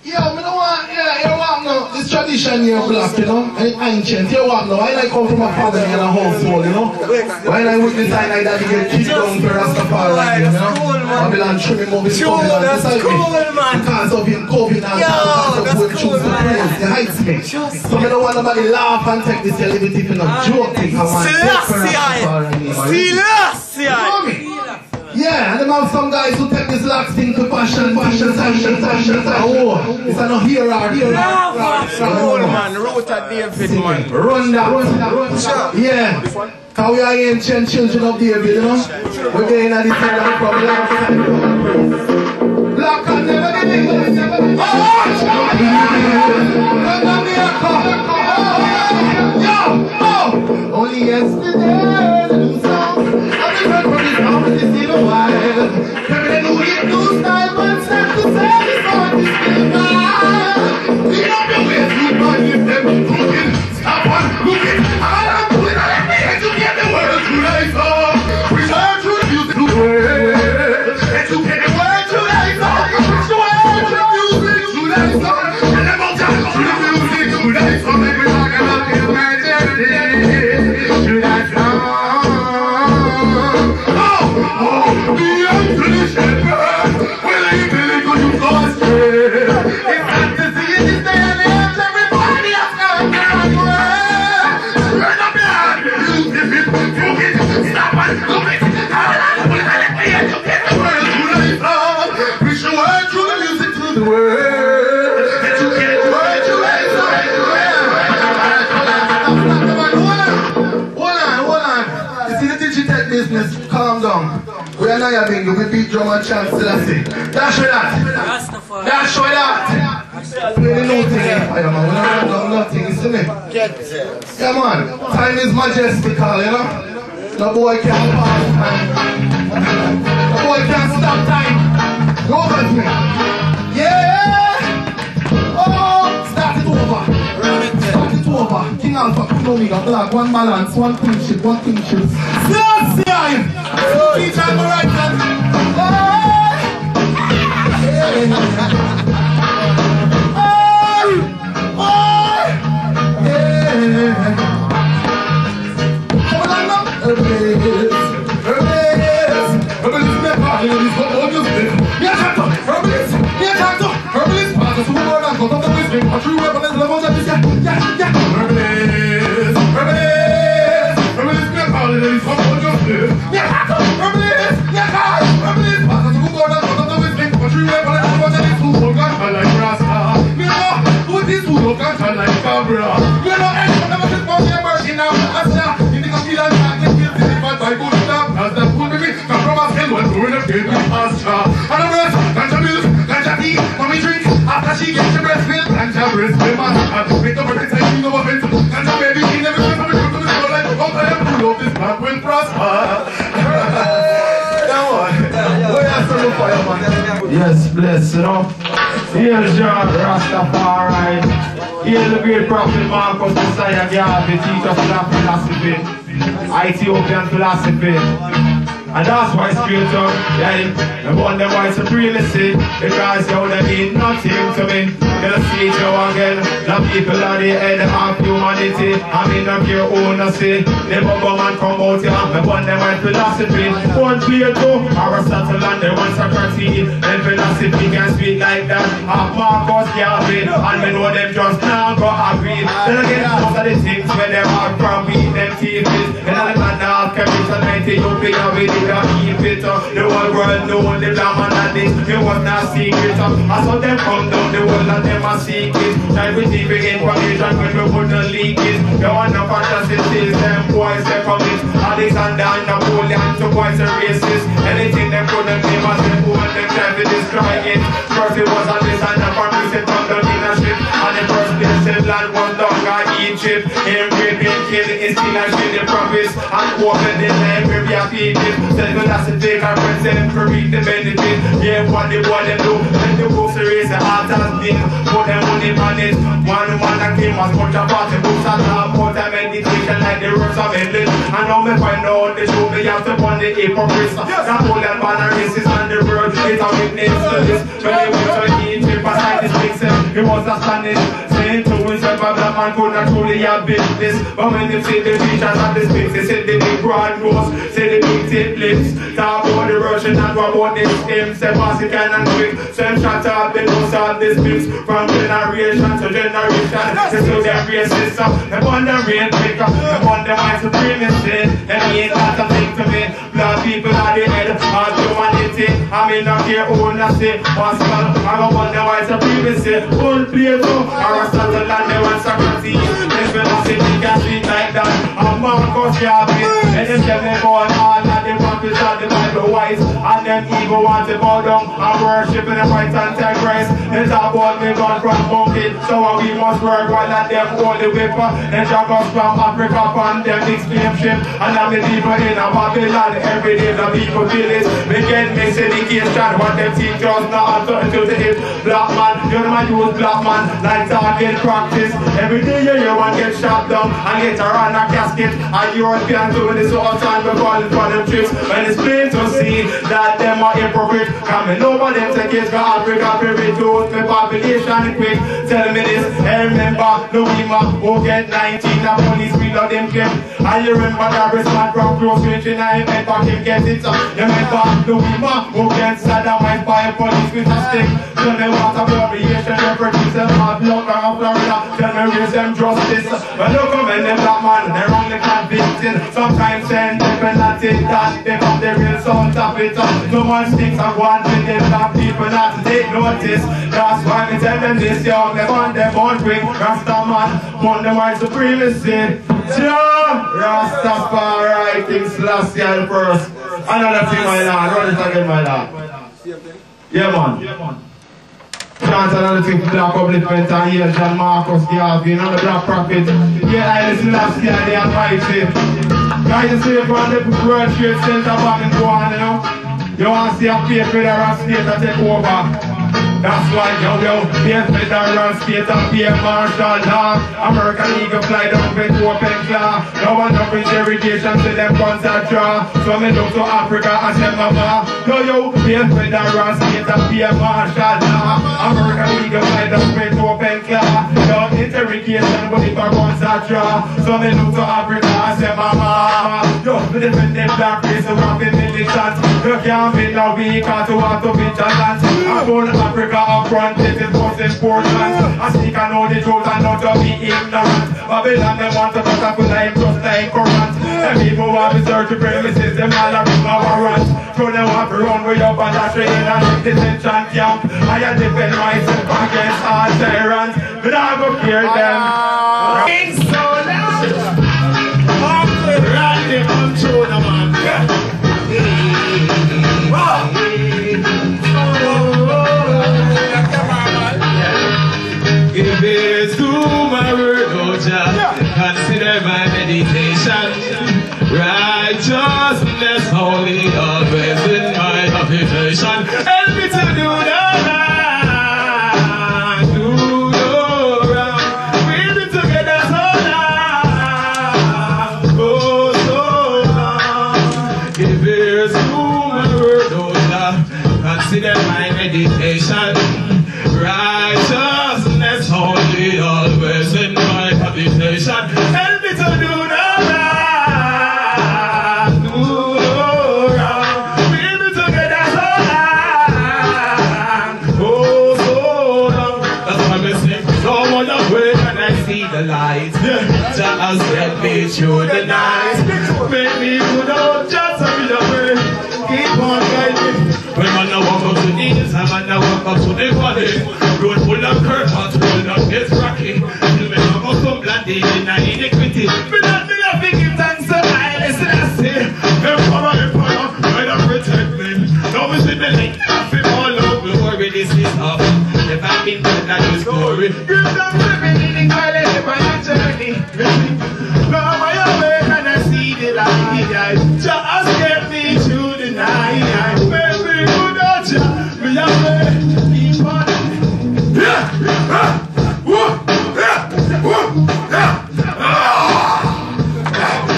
Yo, me don't want, you want no, this tradition here black, you know, and ancient, you want no, I like come from a family and a household, you know, when I witness I like that you get kicked down for Rastafari, you know, Babylon trimming over his coming on beside me, because of him coping and because of what choose to praise, the heights me, so me don't want nobody laugh and take this liberty for no joke, I want Selassie, yeah, and them have some guys who take this last thing to fashion. Oh, it's a no hero. Man, wrote a David, man. Run that. Yeah. Because we are ancient children of David, you know. We're getting at this thing from black side. Black and never. Oh, only yesterday. Calm down. We are not having you. We beat drum and chant Selassie. That's why that. That's why that. Play the new thing. I am man. We don't run down nothing. You see me? Yeah, man. Time is majestical, you know? No boy can't pass time. No boy can't stop time. Go with me. Yeah. Oh, start it over. Start it over. King Alpha, Queen Omega, Black, one balance, one kingship, one kingship. Selassie! Each time I write that. Yeah, Yes, bless, you know. Here's your Rastafari. Here's the great prophet Marcus Messiah Garvey, teacher of philosophy, Ethiopian philosophy. And that's why straight up, yeah, I wonder why supremacy, because you don't mean nothing to me. Gonna see you again, the people are the head of humanity. I mean, of your own, I say, never come and come out here. I wonder why philosophy, one Plato, Aristotle and the one Socrates. Then philosophy can speak like that. Marcus Garvey, and we know them just now go agree. Then again, most of the things when they are from me, them TVs, and all the man now commission 90, you pay a video. Keep it up, the whole world know the black man and this, it was not secret up. I saw them come down, the world and them are secret. Try to deep information when we wouldn't leak it. The one of fantasy says them boys they commit. Alexander and Napoleon, two boys are racist. Anything them couldn't name as them who them try to destroy it. First it was Alexander from recent from the leadership. And the first place land was longer Egypt. Him raping, killing, is still and shit the prophets. And open the library of Egypt. Tell me that's a take our friends and for reap the benefit. Yeah, what they want to do. Let the books erase the heart has been. Put them on the manage. One that came as much about the books as I put them meditation like the roots of England. And now me find out the show me have to put the hypocrites. Napoleon banner races and the world is a witness to this. When they went to Egypt beside this pixel, he was astonished. Saying to himself a black man could not truly have business. But when they see the features of the space, they said they big broad nose, say the big tip lips. Talk about the Russian and about this game. Say pass it kind and quick. Same shot up, they don't solve this mix. From generation to generation, they still their racist. They want them real quicker, they want them white supremacy. They ain't got a thing to me. Black people are the head of humanity. I mean not here own I say Pascal, I don't want them white supremacy. Old Plato, Aristotle and they want Socrates. They philosophy can speak like that. And Marcus Garvey, and them tell me about all of the prophets of the Bible wise. And them evil want to bow down and worship in the right Antichrist. They talk about me gone from monkey, so we must work while at them hold the whipper. They drag us from Africa on them big steamship. And I'm the people in a Babylon, every day the people feel it. We get miseducation, what them teach us not until to hit. Black man, you know my use black man, like target practice. Every day you hear one get shot down and later on a casket. And European doing this all time, we call it for them trips. When it's plain to see that them are hypocrite. Coming over them take it for Africa, very reduce my population quick. Tell me this, I remember Louis Ma who get 19, the police we love them kept. And you remember that man from close range in I meant back him get it. You remember Louis Ma who get sodomized by a police with a stick. Tell me what about the Asian refugees, them have luck around Florida. Tell me raise them justice. But look how many black man, they're only convicted. Sometimes send them penalty that they have the real sound of it. So much things I want with them black people not to take notice. That's why we tell them this young, they want them on quick. Rasta man, want them white supremacy. Rastafari, King Celestial first. Another thing, my lord, run it again, my lord. Yeah, man. Chance another thing for black upliftment and here John Marcus Garvey, another black prophet. Yeah, I listen last year, the Almighty. Guys, you see from the World Trade Center bombing go on, you know. You want to see a fake federal state to take over. That's why yo, be a federal state and be a martial law. American Eagle fly down with open claw. No one up with irrigation till them guns are draw. So me look to Africa and say mama, yo, be a federal state and be a martial law. American Eagle fly down with open claw. No interrogation but if our guns are draw. So me look to Africa and say mama, yo, me defend them black race and robbing militants. You can't be no weak or to want to vigilant. I'm born in Africa up front, this is most important. I speak and know the truth and not to be ignorant. Babylon, they want to cut up with life just like current. Them people want to search the premises, them all are in my warrant. So they want to run way up and dash in a detention camp. I defend myself against all tyrants, but I go fear them. It's so loud. Right there, I'm true, no man. Give it to my word, oh Jah. Consider my meditation. Righteousness, holy, always in my habitation. see them my meditation. Righteousness only always in my habitation. Help me to do the right, do wrong. Bring me together so long, oh so long. That's why I sing. No one away when I see the light. Just as let me through the night. Make me good old just a bit of way. Keep on guiding. When man I walk up to the hills, and man I walk up to the valley. Road full of curves, but full of this rocky. You may not go some blinding in iniquity. But not me a big give thanks to I listen I say. Empower, try to protect me. Now we see me like nothing all over glory. This is up. If I've been good, that is glory. Give them living in the toilet, if I am journey. Now I awake and I see the light. Just get me through the night. Baby, good out ya. Me a way, keep on. Yeah, whoa, yeah, whoa, yeah.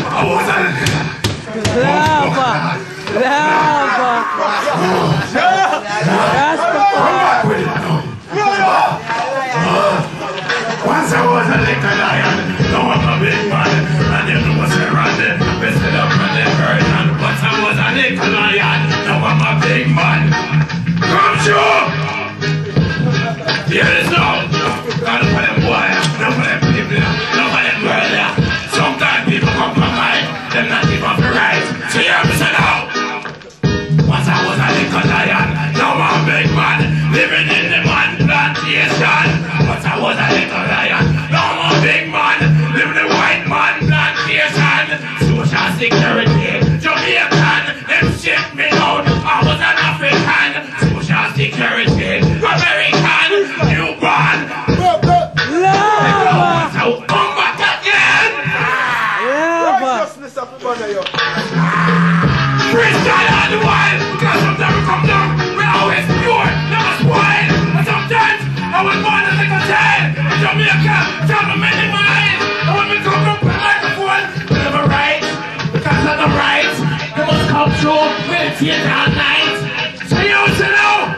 I was on Lava! Once I was a little lion, now I'm a big man, and you know what's around it. Bested up on the curtain. Once I was a little lion, now I'm a big man. Come true! Here it is now. Not for them boy, not for them people, not for them girl. Sometimes people come to my mind, them not even for right. So hear me say now. Once I was a little lion, now I'm a big man, living in the man plantation. Once I was a little lion, now I'm a big man, living in the white man plantation. Social security, Jamaican, them shipped me out. I was an African. Social security, American, newborn. So come back again. Christian and the wild, because sometimes we come down, we're always pure, never spoiled. And sometimes I was born as a child in Jamaica, trying to make it mine. And when we come up with the microphone, we never right, because of the rights. They must come true, meditate all night. So you should know,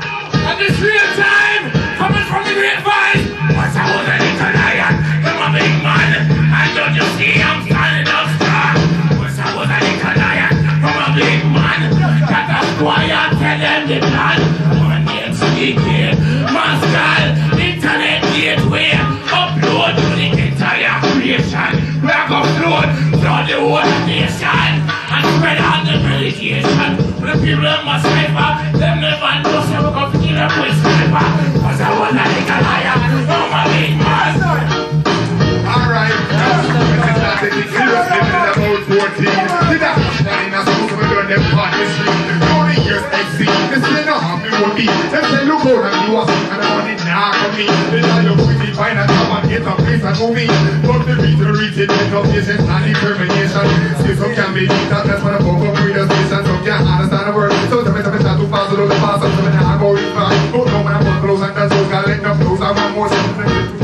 at this real time, coming from the grapevine. Once I was a little lion, I'm a big man, and don't you see I'm standing up strong. Once I was a little lion, I'm a big man, that the squire tell them the plan. One day speaking, Pascal, internet gateway, upload to the entire creation. We are going to flood the whole nation, and spread out the medication. The people that must sniper, them never know so we come to kill them with sniper. Cause I was a little lion, I'm a big man. Alright, when I started the serious living in about 14, did I shine as soon as we learned them part history? 40 years XC, this thing no harm me won't be. Them say look out and you was, and I want it now for me. They tell you quickly find and come and get a place and move me. But the reason reach it, with no patience and determination. See some can be beat out, that's when I pump up with the station. Some can't understand the word, so the mess of it not too fast, so the pass up, so when I go in fast. But no when I put close and that's those gotta let them close, I want more something.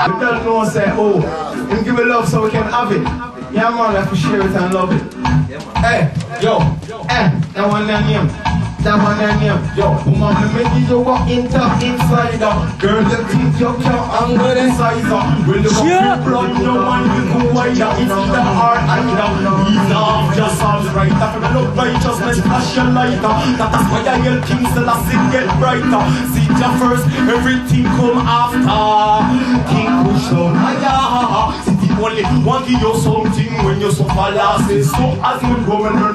We don't know say, oh, we give it love so we can have it. Yeah man, we have to share it and love it. Hey, yo, that one their name. That one their name. Yo, woman, we make you walk inside out. Girl, you think you can angle the size out. When you walk blood, no man will go wider. It's either hard and down. Ease off, just sounds right. After the love righteousness, flash your lighter. That's why I yell kings till I sing get brighter. See ya first, everything come after. King push down higher. Only one give you something when you suffer losses. So as we go and learn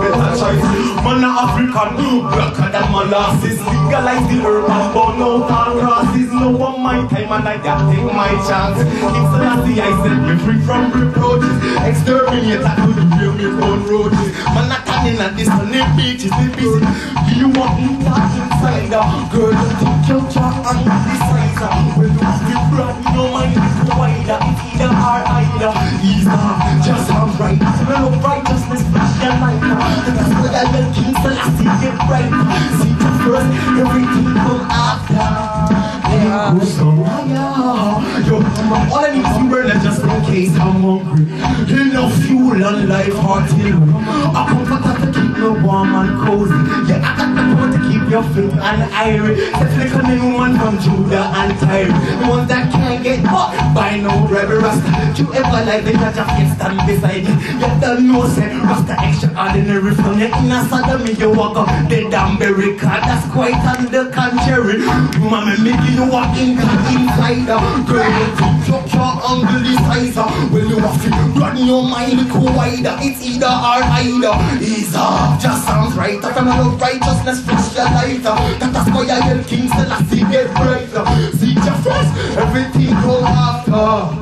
better choice. Man African, blacker than molasses. Legalize the herb and burn out all crosses. No one my time and I gotta take my chance. King Selassie I set me free from reproaches. Exterminate I could hear me on roaches. Man I can't at this on the beaches. They busy. Do you want me that inside? Girl you think you can and decide. When you be brand no mind is wider. It's either hard either. Ease off, just sounds right. Smell of righteousness, flash your light. That's why I let King Selassie get right. See you first, everything come after. Then go some higher. Yo, all I need is some burner just in case I'm hungry. Enough fuel and life hard till I come for that to keep me warm and cozy. Yeah, I got the Ruffin and Irie. Set little new one from Judah and Tyre. The ones that can't get caught by no rebel Rasta. You ever like the judge of it stand beside it? You don't know say Rasta extraordinary. From your inner sodomy you walk up the damn berry card. That's quite on the contrary. Mama make you walk inside. Girl, drop your angle sizer. Well you have to run your mind go wider. It's either or either. Either just sounds right. If I'm not righteousness flash your lighter. That's why I yell King Selassie get brighter. Seek your first, everything go after.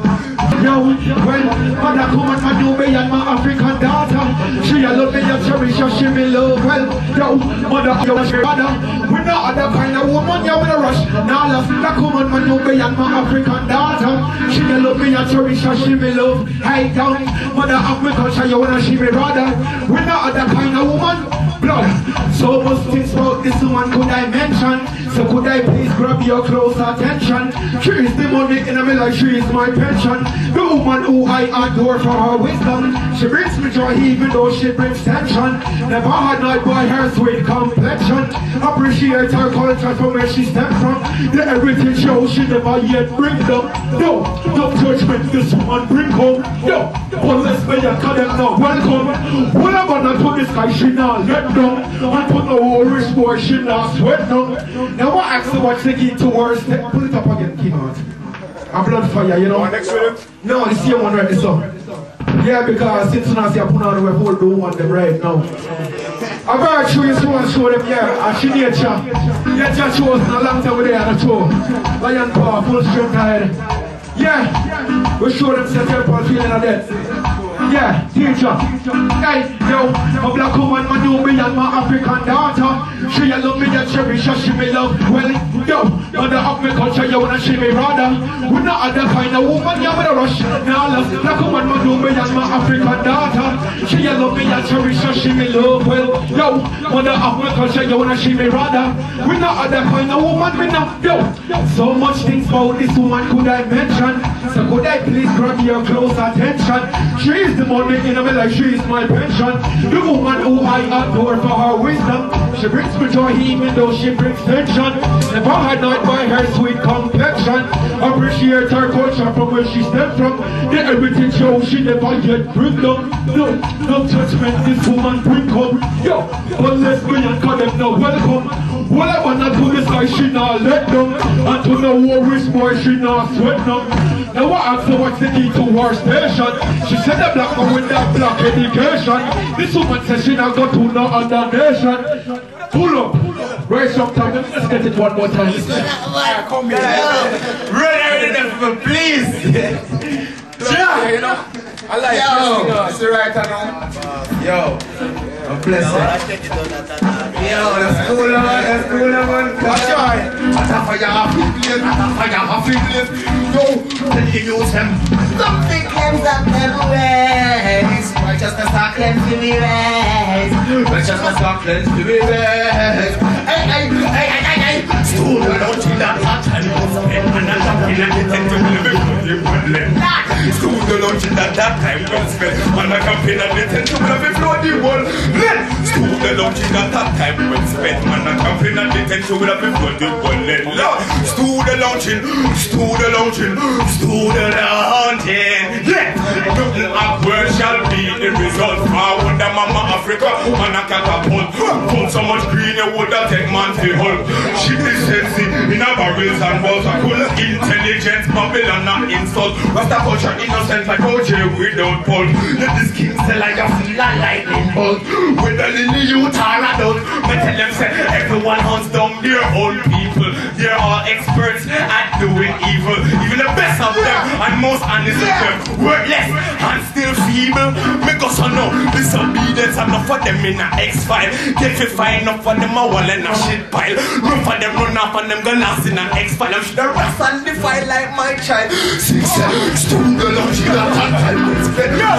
Yo, well, mother come and my new me and my African daughter. She a love me, you cherish her, she me love. Well, yo, mother, you a she mother. We not other kind of woman, you with a rush. Now love, that come and my new me and my African daughter. She a love me, you cherish her, she me love. Hey, down, mother African, you wanna she me rather. We not other kind of woman. Blood. So much things about this woman could I mention. So could I please grab your close attention? She is the money in my life, she is my pension. The woman who I adore for her wisdom. She brings me joy even though she brings tension. Never had night by her sweet complexion. Appreciate her culture from where she stems from. The everything shows she never yet bring them. No, no judgment this woman bring home. Yo, but let's be a call them now welcome. Whatever not to this guy she not let down. And put no worries for she not sweat down. Now what ask her what's the key to words? Pull it up again, keyboard. A blood fire, you know. Next with it? No, the same one right this up. Yeah, because since now see I put on the whole don't want them right now. I've heard show you someone show them here and she nature. Yeah, just shows in a long time with there on the show. Lion power, full strength ahead. Yeah, we show them set up on feeling of death. Yeah, teacher. Hey, yo, a black woman, my Nubian and my African daughter. She a love me, a cherish her, she me love. Well, yo, mother of my culture, you wanna she me rather. We not other kind of woman, you with a rush. Now love, black woman, my Nubian and my African daughter. She a love me, a cherish her, she me love. Well, yo, mother of my culture, you wanna she me rather. We not other kind of woman, we not, yo. So much things about this woman could I mention. So could I please grab your close attention? She is the money in my life, she is my pension. The woman who I adore for her wisdom. She brings me joy even though she brings tension. Never had night by her sweet complexion. Appreciate her culture from where she stems from. The everything shows she never yet bring them. No judgment this woman bring home. Yo, but let's be and call them no welcome. What I wanna do is like she not let them. And to no worries boy she not sweat them. Now I asked her what's the key to her station. She said the black man with that black education. This woman says she not go to no other nation. Pull up, raise some time, let's get it one more time. Come here. Ready for please. Yeah, you know. I like yo, it's the right now. Yo, I'm blessed. Yo, that's cool, man. Watch out. Yo, let you use him. Something comes up everywhere. Righteousness are cleansed to be raised. Righteousness are cleansed to be raised. Hey. Stool alone in that hot and spend and I'm not in a Stool alone in that time well spent and I can pin and listen to the floaty wall. Stool alone in that time well spent and I can pin and listen to the floaty wall. Stool alone yeah. Nothing upward shall be the result. Forward the mama Africa and a catapult. Put so much green you would have take man to hold. She decency in a barrels and balls. A cool intelligence, Babylon not insult. Rasta culture innocent like OJ without pulse. Let this king say like a feel a lightning bolt. With the lily youth are adult. But tell them say everyone hunts down their own people. They're all experts at doing evil. Even the best of them and most honest of them worthless and still feeble. Make us know disobedience enough for them in a X-file. Get it fine enough for them a wall and a shit pile. Run for them, run off and them go last in an X-file. I'm sure the rest and define like my child. 6 stone the lunch in a hot time with spend. Yo,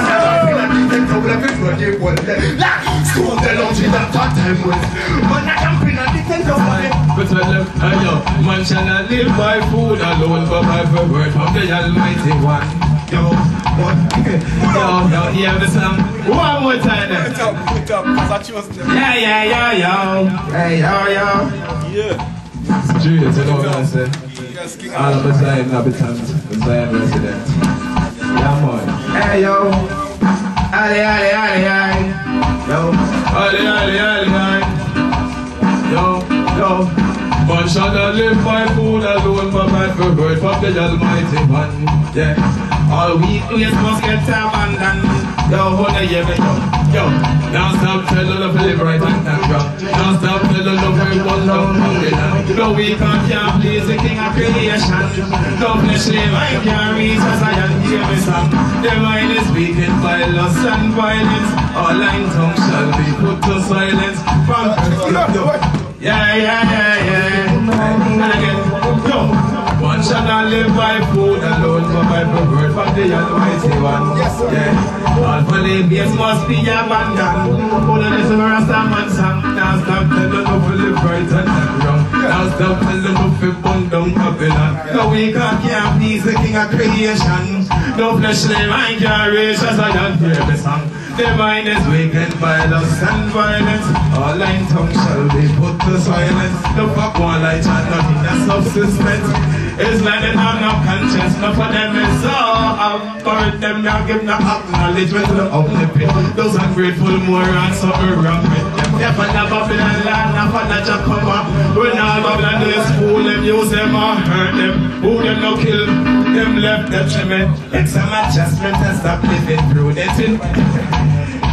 the problem is what they want. Stone the lunch in a hot time with. But I can't be not the but tell them, yo, man shall not live by food alone, but by the word from the Almighty One. Yo, hear the song one more time then. Pick up, because I chose them. Yeah, yo. Hey, yo. Yeah. Cheers, you know what I'm saying? All of the Zion inhabitants, the Zion residents. Yeah, man. Hey, yo. Ali, ali, ali, ali. Yo. Ali, ali, ali, ali. Yo, yo. Man shall not live by food alone, but by the word from the Almighty One. Yeah. All we do is must get abandoned. Yo, hold the year, yo. Now stop telling the live right and wrong. Now stop telling the very one down hungry. No, we can't please the King of creation. No fleshly mind can't reach us, I am hear me song. The mind is weakened by lust and violence. All lying tongue shall be put to silence. Yeah, yeah, yeah, yeah. And again, yo. One shall not live by food alone, but by the word from the Almighty One. Yeah. All Polybians must be abandoned. Hold on, listen to Rastaman song. Now stop telling them to live right and not wrong. Now stop telling them to burn down Babylon. No, we can't please the King of creation. No fleshly mind can reach us, I don't hear the song. The mind is weakened by lust and violence. All lying tongue shall be put to silence. The fuck one light and nothing that's subsistence. It's like they have no conscience. None of them is so abhorrent. Them not give no acknowledgement to the omnipotent. Those ungrateful morons, something wrong with them. They're from the Babylon land, not from the Jacoba. When all Babylon do is fool them, use them or hurt them. Who them no kill, them left them trimming. It's some adjustment and stop living through the thing.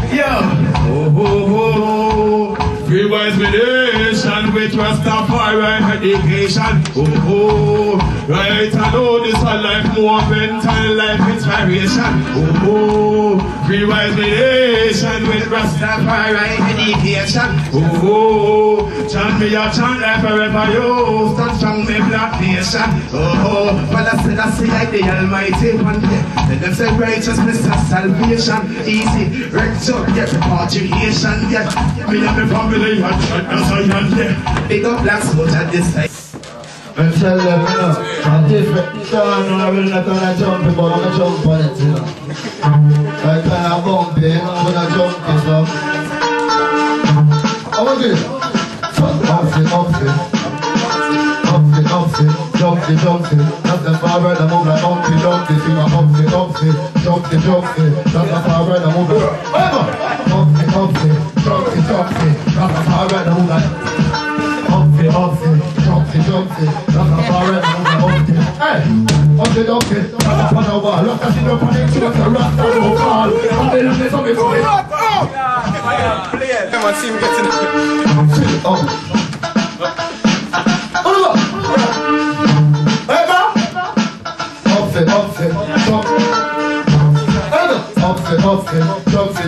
Yo, oh, oh, oh, free wise meditation with Rastafari education. Oh, oh, right, I know this a life movement and life inspiration. Oh, oh, free wise meditation with Rastafari education. Oh, oh, chant me a chant like forever, yo, stand strong, me black nation. Oh, oh, Father said I see like the Almighty One. Then them say righteousness and salvation. Easy, recto. Get repatriation, yeah. Me and my family are trying to Zion, yeah. Big up black soldier this time. And tell them, you know, I'm different. So I'm really not gonna jump, but I'm gonna jump on it, you know. I kinda bump it, I'm gonna jump it, so. Oh, good. Jumpy. That's the far right, I move like jumpy. See my jumpy. That's the far right, I move like jumpy. That's the far right, I move like jumpy. That's the far right, I move like Hey, jumpy. That's the far right, look at the panic, see what's the rasta no call. I'm the longest of it. Come on, see me getting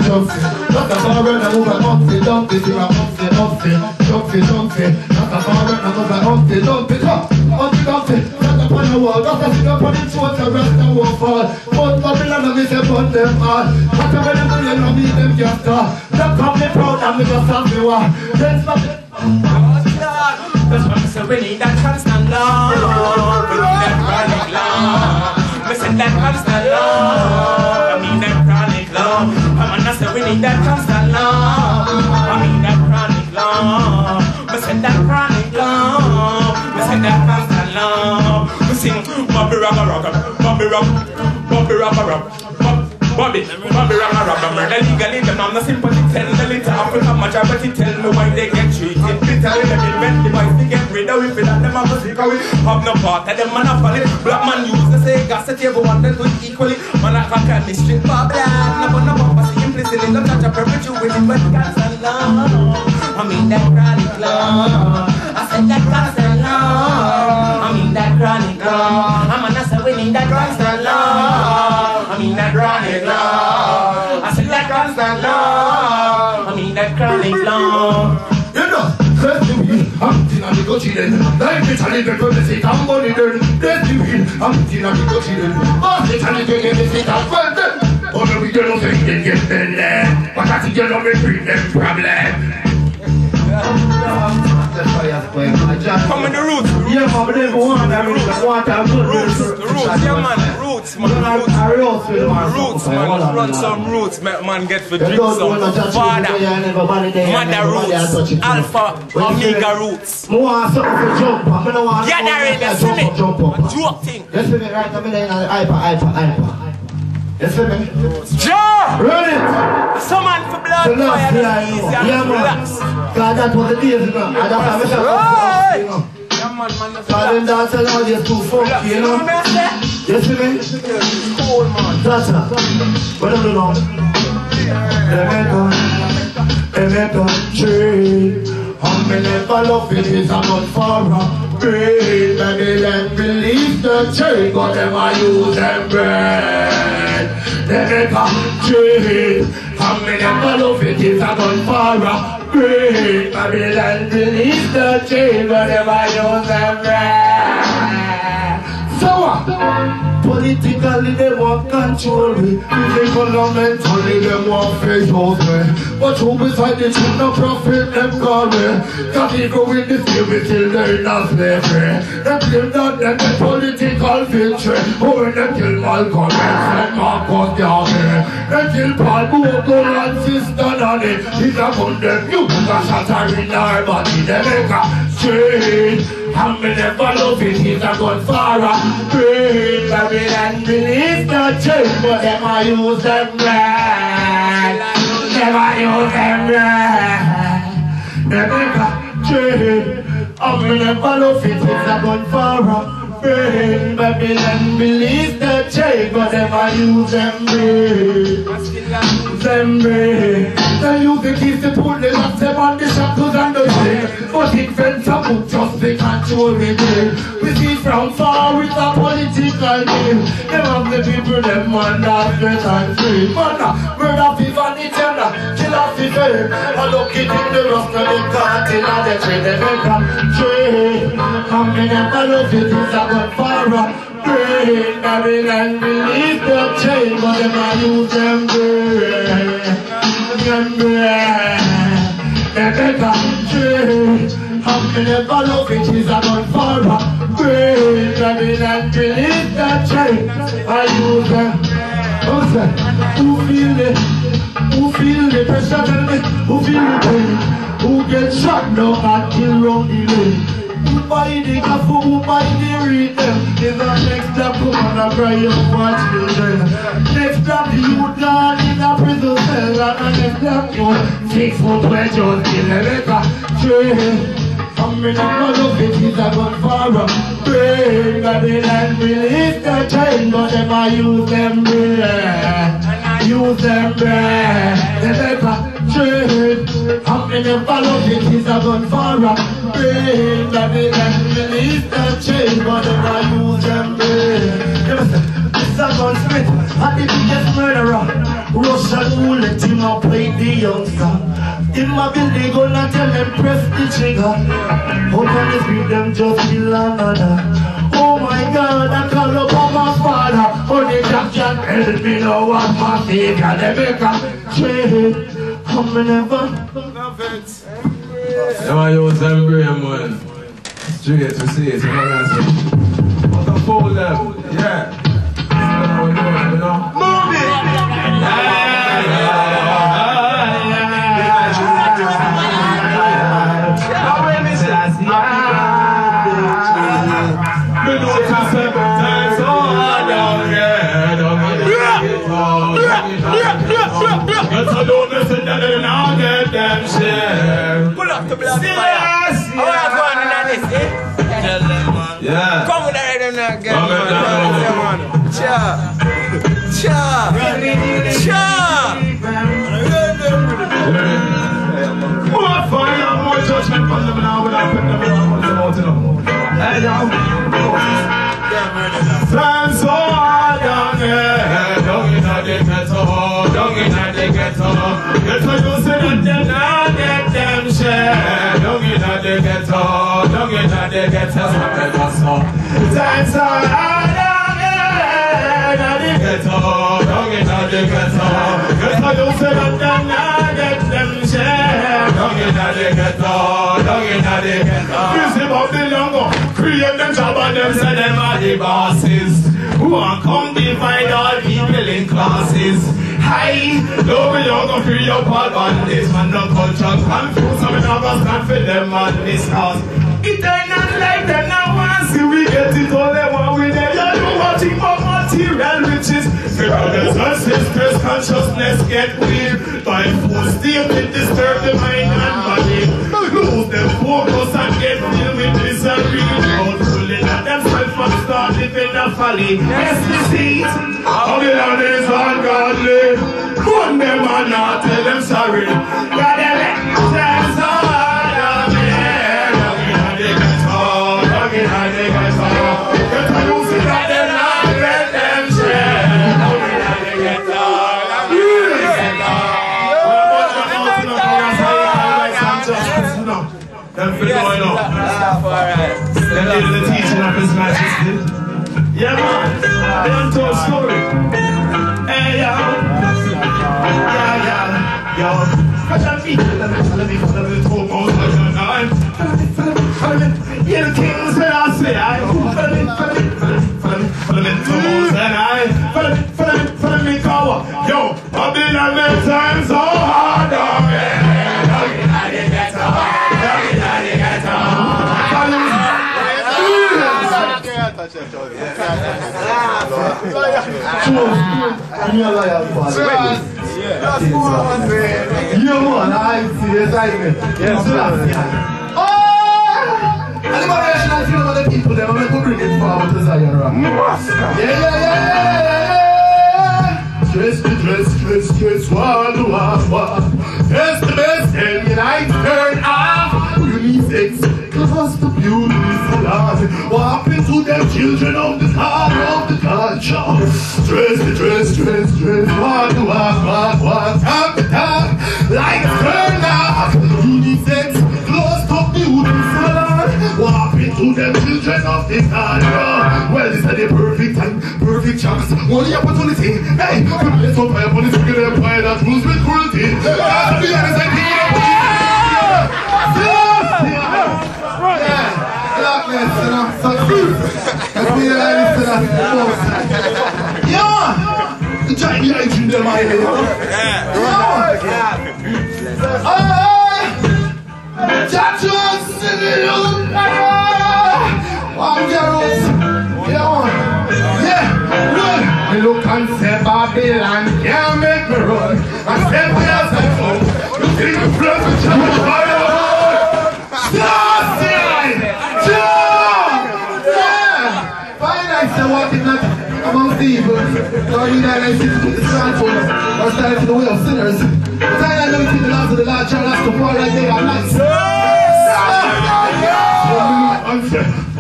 Jumpy. That's the far right, I move like dumpy. See my jumpy. That's the far right, I move like dumpy. That's the pan the wall. That's the singer pan it short, the rest of won't fall. But Babylon and me say burn them all. Whatever them do, you know me them can't stop. Don't come me proud and me just have me war. That's why I say we need that constant love. We need that chronic love. We say that constant love. I mean that chronic love. I say we need that constant love. I mean that chronic love. We say that chronic love. We say that constant love. We sing Bobby Rama, murder legally, them I'm not sympathy, tell the little African majority, tell me why they get treated. Bitterly, them invent device to get rid of it, that them have music, we have no part of them monopoly. Black man use the say, gas the table, one them do it equally. Man, I can't carry street Babylon, no purpose, implicitly, no touch of perpetuity, but constant love. I mean that chronic love. I said that constant love. I mean that chronic love. I'm gonna say we need that constant love. I mean that chronic love. I said that constant love. I mean that chronic love. You know, first the wheel, I'm tina the go children. Like the challenge to the seat, I'm money then. First the wheel, I'm tina the go children. But the challenge to the seat, I'm well then. Oh no, we don't think they get them. But I think you know we bring them problem. That's fire. Come in the roots. Yeah, man, but they want that roots. I want that Roots, yeah man, roots, man, roots, man, run some roots, man, get for drink some father, mother roots, alpha, omega roots. Gathering, you see me? Joke thing. You see me right now, hyper. You see me? Joe! Run it! Some man for blood fire, that's easy and relax. God, that was the days, you know. And that's how we shall go. God, them dance along, they're too funky, you know. You see me? Cool, man. That's it. What do you know? Emeka tree. How many follow it is a good for a breed. Babylon believe the tree, but them I use them bread. Emeka tree. How many follow it is a good for a breed. Babylon believe the tree, but them I use them bread. So what? Politically they want control me. Physical mentally they want face hold me. But who beside the truth no profit them call me. Cause they go in the spirit till they're not slavery. They kill that them the political victory. Who when they kill Malcolm X and Marcus Garvey. They kill Paul Bogle and Sister Nanny. He's a gun them you put a shatter in our body. They make a change. And me never love it, he's a gun for a breed. Babylon believe the truth, but them I use them right. Never use them right. They make a change. And me never love it, he's a gun for a breed. Babylon believe the truth, but them I use them right. Them right. They use the keys to pull the locks, them on the shackles and the chain. But invent a book just to control me day. We see from far with a political game. Them have the people, them man that's better and free. Murder, fever, and agenda, killer, fever. I look it in the rust of the cartel and the trade. They make a trade. And me never love it, it's a good for a brain. Babylon believe the chain, but them I use them brain. They make a trade. How many follow it is a gun for a brain. Babylon believe that chain. I use them. Who feel it? Who feel the pressure? Tell me. Who feel the pain? Who get shot now and kill round the lane? Who buy the coffee? Who buy the retail? Is the next step come on a cry up for children. Next step you down in a prison cell. And next step you 6 foot where just kill a letter train. I'm in a love it is a gun for a brain. Babylon release the chain, but them I use them brain. Use them brain. They make a trade. I'm in a love it is a gun for a brain. Babylon release the chain, but them I use them brain. This a gunsmith, and the biggest murderer. Russian roulette, him a play the youngster. In my building, gonna tell them press the trigger. Out on the street, them just kill another. Oh my God, I call up on my father. Only Jack can help me know what my figure. They make a trade. I'm never. Them I use them brain, man. Straight to see it, what a fool them, yeah. Move it! Pull up the blood fire. How are you going in this, eh? Yeah. Come with the rhythm now, girl. Cha. More fire, more judgment from them now without putting them out. Hey, yo. Time so hard down here. Down in the ghetto. Ghetto, you say that them not get them share. Down in the ghetto. Time so hard down here. Down in the ghetto. Ghetto, you say that them not get them share. Down in the the ghetto, down in the ghetto. You see Babylon create them job and them say them are the bosses. Who want come divide all people in classes. Hi, don't be young free up all bandits. Man, no culture confused, so we not gonna stand for them on this house. Eternal life, them now want see we get it all they want with them. You know what you want material riches. For brothers and sisters, consciousness get weird. By force, they disturb the mind and body. Lose them focus and get filled with misery. Out fooling at themselves and start living a folly. Yes, deceit. Babylon is ungodly. Put them and not tell them sorry. Gotta let them so hard on me. Down in the ghetto, down in the ghetto. Get a loose it and then not let them share. Down in the ghetto, down in the ghetto. Them for going up. Them did the teaching of His Majesty. Yeah, man. They don't tell a story. Hey, yo. Yo. Follow me. Follow me. Follow me. Yeah, the kings that I say, follow me. Follow me, Kawa. Yo, Babylon make time so hard on me. Liberation and freedom of the people, they want to bring it forward to Zion. Dress, one. That's the best, and the lights turn off. Unisex, cause the beautiful art. Walk into them children of the car of the culture. Dress, walk, talk. Lights turn off. Unisex, close to beautiful art. Walk into them children of the culture. Well, it's the perfect time, perfect chance. Only opportunity. Hey, let's go by a police empire that rules with cruelty. Look and say Babylon can't make me run. I said we are home. You think the blood will change fire? Fine, I say what is not amongst the evil. Lord, you know I see to the transform or stand to the way of sinners. But I know the laws of the Lord shall ask to fall like they are nice.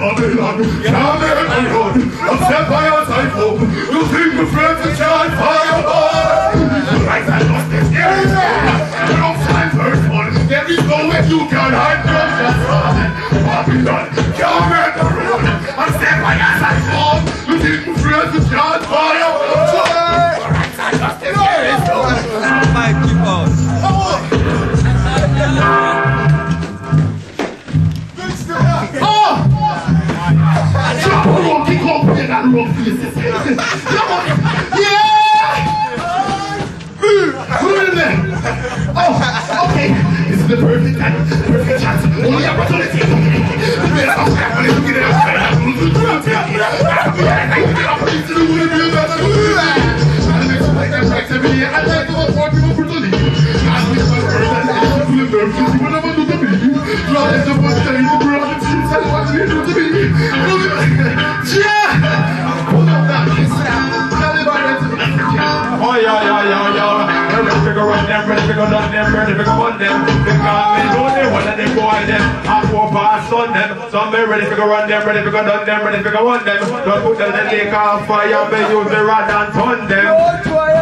Babylon, can't make me run. I'm set by your side home. You think the friends will charge fire? Right, I lost this game. You don't find first one. There is no way you can hide from that one. Babylon, can't make me run. I'm set by your side home. You think the friends will charge fire? Right, I lost this game. My people. Oh, okay. This is the perfect time, perfect chance. Only opportunity. I like to afford people for the league. I wish my person had to live there. You would never do the baby. Lord, it's the first time you brought the truth. I want to do the baby. Hold on now. Oh, yeah. Ready to go run them, ready to go run them, ready to go on them. Because we know they want to go on them. I go past on them. Some be ready to go run them, ready to go run them, ready to go on them. Don't put them in the lake of fire, they use the rod and turn them.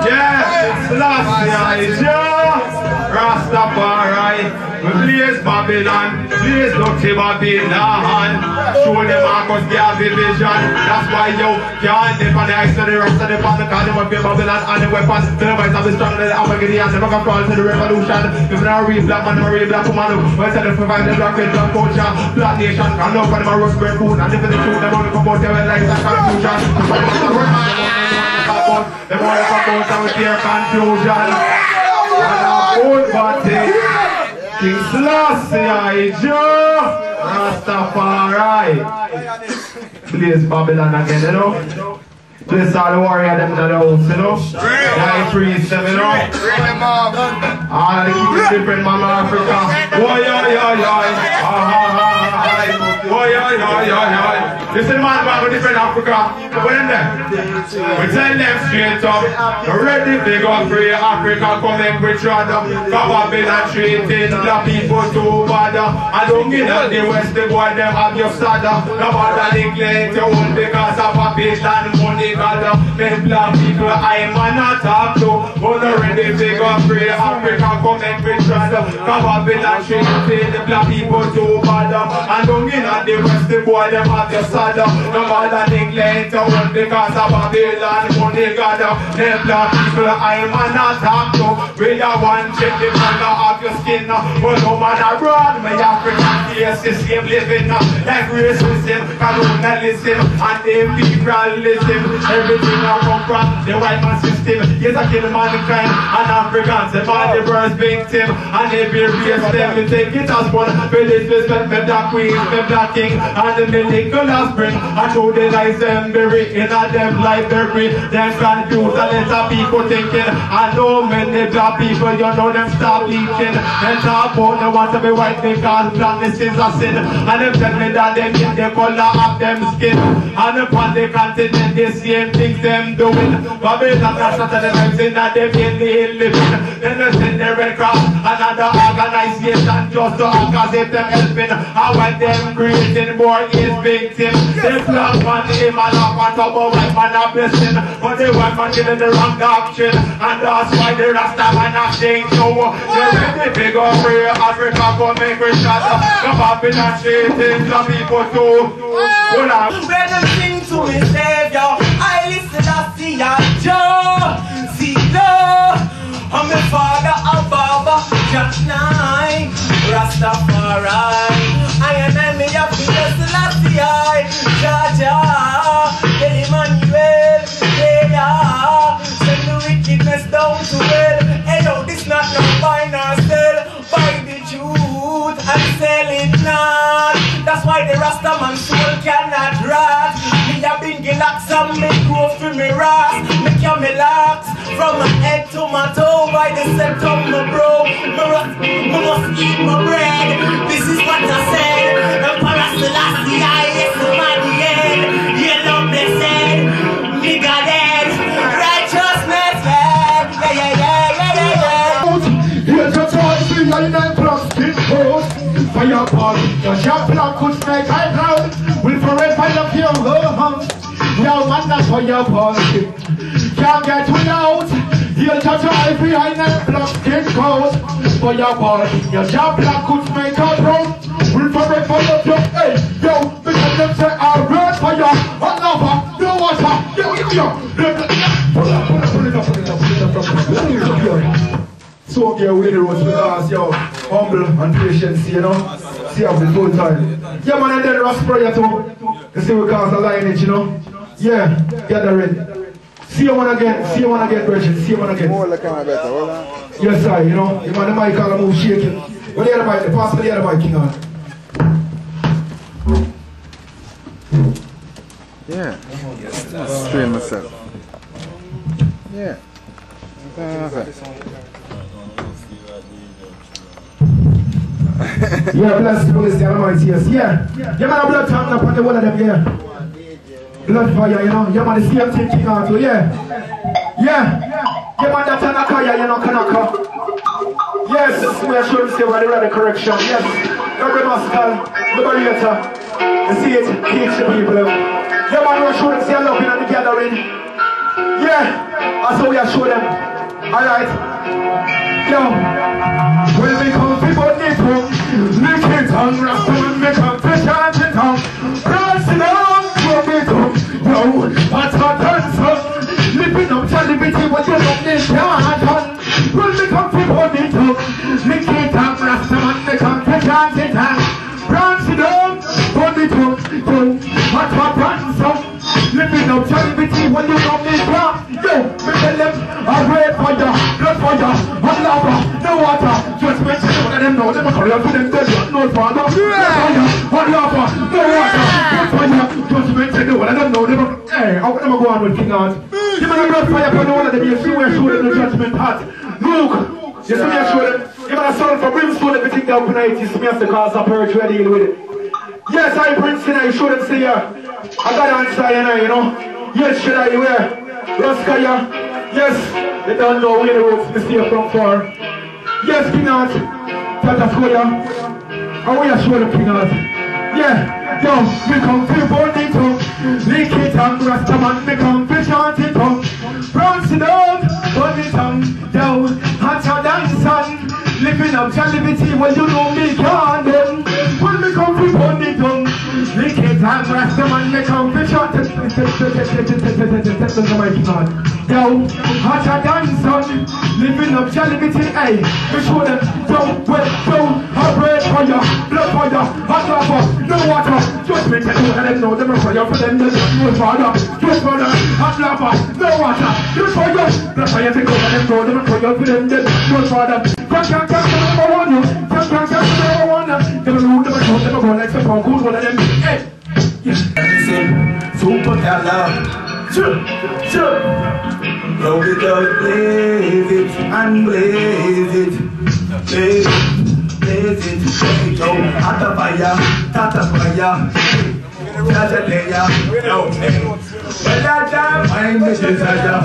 Yeah, it's last night, yeah. Rastafari, we blaze Babylon, blaze dirty Babylon. Show them Marcus Garvey vision. That's why you can't dip on the ice to the rest of the pan. Because they must be Babylon and the weapon. The voice of the strong and the Armageddon. Never can fall to the revolution. If not a real black man, a real black woman. When they provide the black and black culture, black nation can know for them a roast great food. And if they shoot them only come out their life and confusion. They want to come out with their confusion. And our own body, King Selassie, Joe, Rastafari. Please Babylon again, you know. Please all the warrior them in the house, you know. 937, you know. All the kings different man of Africa. Oi, oi, oi, oi. Oi, oi, oi, oi, oi. Listen, man, we're different Africa. What in there? We tell them straight up. Ready, big up, free Africa, come and we try to come up in and treating the people too bad. I don't get out the West, the boy, them have your sada. No matter the claim to own because of a bitch and money, God. Men black people, I'm not talk to. But ready, big up, free Africa, come and we try to come up in and treating the black people too bad. I don't get out the West, the boy, them have your sada. No matter the claim to own because of a Babylon, money, God. Men black people, I'm not talk to. We are one check the color of your skin. But no man around my African face the same living. Like racism, colonialism, and imperialism. Everything I come from the white man system. Yes, I kill mankind and Africans. Them are the first victim. And every race them we take it as one. We disrespect them black queens, them black king. And the Nicholas bring. And show the lies them bury in a them library. Them confused a lot of people thinking. I know many black people, you know them stop bleaching. Them talk about they want to be white because blackness is a sin. And them tell me that them in the color of them skin. And upon the continent the same things them doing. Babylon not to the lives in that they feel the living. Then they send the Red Cross, another organization just to act as if them helping. I want them creating more is victims. They black man him and I want to go white man a blessing. But the white man giving the wrong doctrine. And that's why the Rasta man a sing so. You're ready big up free Africa go make we shot. Come up in and treating the people too. Hold on. When them sing to me Savior, I listen to see ya Joe, see Joe. I'm the father of Baba, Jack 9, Rastafari. I am me up with the Selassie, Jaja, Emmanuel, yeah. Send the wickedness down to hell. Hey yo, this not no buy nor sell. Buy the truth and sell it not. That's why the Rasta man soul cannot rot. Me a bingy locks and me grow for me ras. Me can me locks from my head to my toe. By the septum my bro, me must eat my bread. This is what I said. Emperor Selassie, yes, man, the end. Yellow blessed, nigga dead. Righteousness dead. Yeah. Here's your choice, we are in a plastic coat. Fireball, your sharp block could make high ground. Will forever love your home. Now man, that's fireball. Can't get without. Here's your choice, we are in a plastic coat. Fireball, your sharp block could make high ground. Will forever love your hey, yo, because them say I red fire, hot lava, no water, yo. Pull it up. So get with the road with us, yo. Humble and patience, you know. See how the full time. Yeah, man, and then Ross prayer too. You see we cause a lineage, you know. Yeah, gather ready. See you one again, Bridget. See you one again. More like kind of better, hold on. Yes, sir, you know. You man, the mic all move shaking. Where the other mic? The pass for the other mic, King on. Yeah. Yes, stream myself. Yeah. Yeah, bless the police, the Almighty, yes. Yeah. Yeah, man, a blood tongue up on the one of them, yeah. Blood fire, you know. Yeah, man, the same thing, King Arthur, yeah. Yeah. Yeah, man, that's an akaya, you know, Kanaka. Yes, we are sure to say about the radical correction, yes. Every master, liberator. You see it, teach the people. Yeah, man, we are sure to say love in the gathering. Yeah, that's how we are sure them. Alright. Yo. When we come to body tongue, lick it on, rasta when we come to chant it on. Press it on, body tongue. Yo, what's my turn, son? Lipping up chalibity, what you don't need, can't on. When we come to body tongue, lick it on, rasta when we come to chant it on. Press it on, body tongue. Yo, what's my turn, son? Lipping up chalibity, what you don't need, can't. Yo, we tell them, I wait for ya, blood for ya, hot lava, no water. Just mention one of them now, them a call out to them, they don't know father. Blood for ya, hot lava, no water. Blood for ya, just mention one of them now, them a... Hey, how can I go on with King Art? Give me the blood fire for all of them, you see where show them the judgment hot. Look, you see me I show them, give me a sound for brimstone, everything down tonight, you see me have to cause a purge, we deal with it. Yes, I Prince and I show them see ya. I got answer you know. Yes, should I wear? Raskaya, yes, they don't know where the roads to stay from far. Yes, King Art, Tata Skoya, how we are sure the King Art. Yeah, yo, we come to Bonito, lick it and Rastaman, we come to chant it up. Bronze it up, Bonito, yo, hotter than sun, living up jalibity, well you know me can't do. When we come to Bonito, lick it and Rastaman, we come to chant it up. Yo, hotter than sun, living up jalibity, hey, we show them, yo, well, yo, I pray for ya, blood for ya, hot lava, no water, just make it know them know them for ya, for them, they don't know father, just for them, hot lava, no water, just for ya, blood for ya, they know them for ya, for them, they don't know father, can't number one, you, can't number one, they don't know them, they don't go like the pound, good one of them, hey, yes, super color. Sure. Roll it out, blaze it, and blaze it. Blaze it, go. Tata fire. Jajaleya, no, hey. Well, that time, the desire,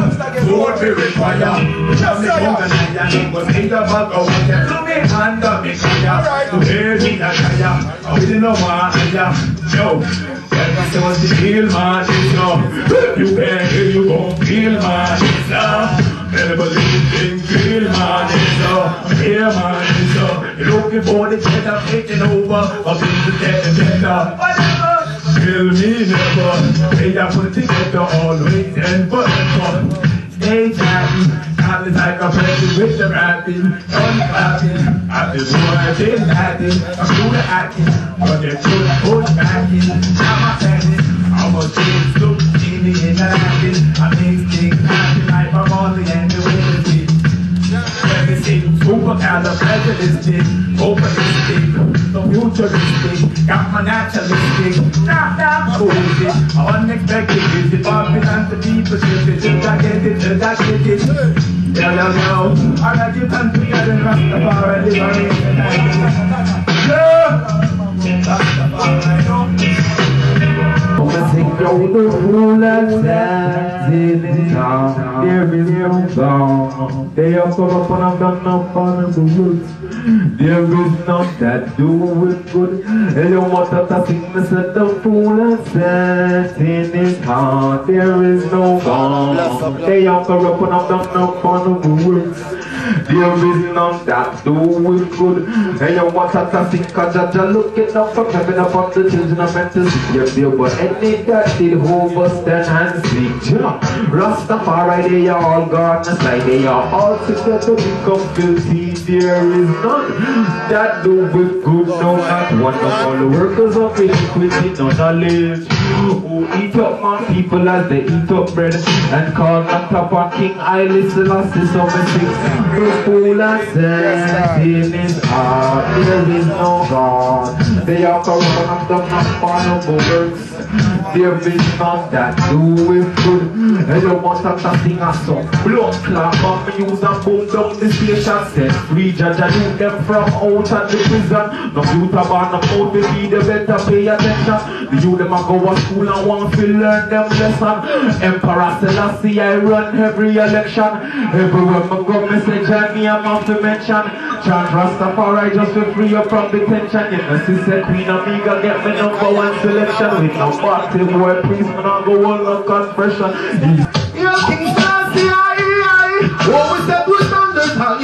would be required. Just the organizer, was in the bug of water. To me, hand up, me fire. To hear me, that fire. I didn't know why, no. So what's the deal, man? You can't hear, you gon' feel, man. Never believe in feel, man. Here, man. You're looking for the cheddar, taking over. I'll be the dead and better. Whatever. Kill me never. Hey, I put it together always and forever. Stay chatting. I'm like a person with the rapping, clapping. I'm the boy, I'm acting, I'm doing the acting, but they're too push back in. I'm a standing, I'm a kid, look, see me in the acting. I make things happen like my money and the way to see. Everything supercalifragilistic, openistic, no futuristic, got my naturalistic, not bullshit, unexpected visit, bumping on the people, just I get it. Yo, I like you come together in Rastafari, liberation, Roll the fool and dance in the town. There is no song. They are so up and I've done up on the roots. There is none that do it good. And you want to sing me said the fool and dance in the town. There is no song. They are so up and I've done up on the roots. There is none that do it good. And you want to sing cause you're looking up from heaven upon the children of men to see if there were any that did hold us then and sing. Rastafari, they are all gone aside. They are all together become filthy. There is none that do it good. No, not one of all the workers of iniquity, no knowledge. Who eat up my people as they eat up bread and call on top of King Haile Selassie. So me sing the fool and says in his heart there is no God. They are corrupt and them not honorable works. There is none that do it good. And you want to sing a song blood clap and me use and boom down the station. Set free judge and you them from out of the prison. No youth about no out to be the better pay attention. The youth them a go to school and want to learn them lesson. Emperor Selassie I run every election. Everywhere I go me say Johnny I'm off to mention. Chant Rastafari just to free up from detention. You know sister Queen Amiga get me #1 selection. With no party boy priest man I go on no confession. You King Selassie I Oh, we said we stand the time.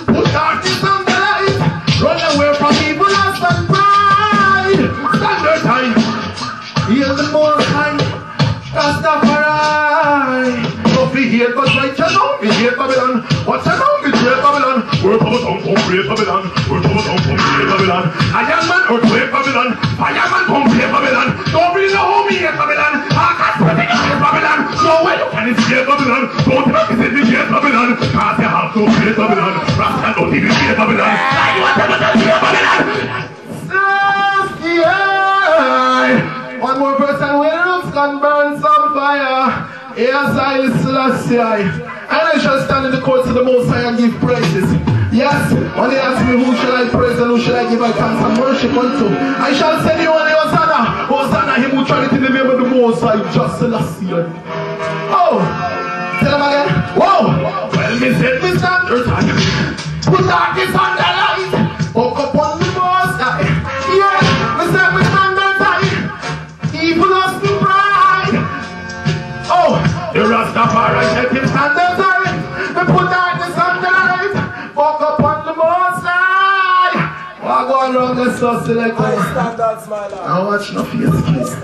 Put darkness on the light. Run away from evil and stand pride. Stand the time. Hear the more time. Rastafari. Don't be here, but right you know me hate Babylon. What's you know me great Babylon? We're coming down from great Babylon. We're coming down from great Babylon. Iron Man earthquake Babylon. Fireman from great Babylon. Don't really know how me hate Babylon. I can't put it in Babylon. No way you can escape Babylon. Don't ever visit me hate Babylon. Cause you have to hate Babylon. Rasta don't even hate Babylon. I want to hate Babylon. Yeah. One more person with roots can burn some fire. Yes, I Selassie. And I shall stand in the courts of the Most High and give praises. Yes, when they ask me who shall I praise and who shall I give I thanks and worship unto, I shall send you only Hosanna. Hosanna, him who tried it in the name of the Most High, just Selassie. Oh, tell him again. Whoa, well, me said me stand your time. Put darkness on the light. Walk upon the Most High. Yeah, me said me stand your time. Evil us to pride. Oh, the Rastafari let him stand the time. Me put darkness on the light. Walk upon the Most High. Walk on around the sauce select. Now watch no face, please.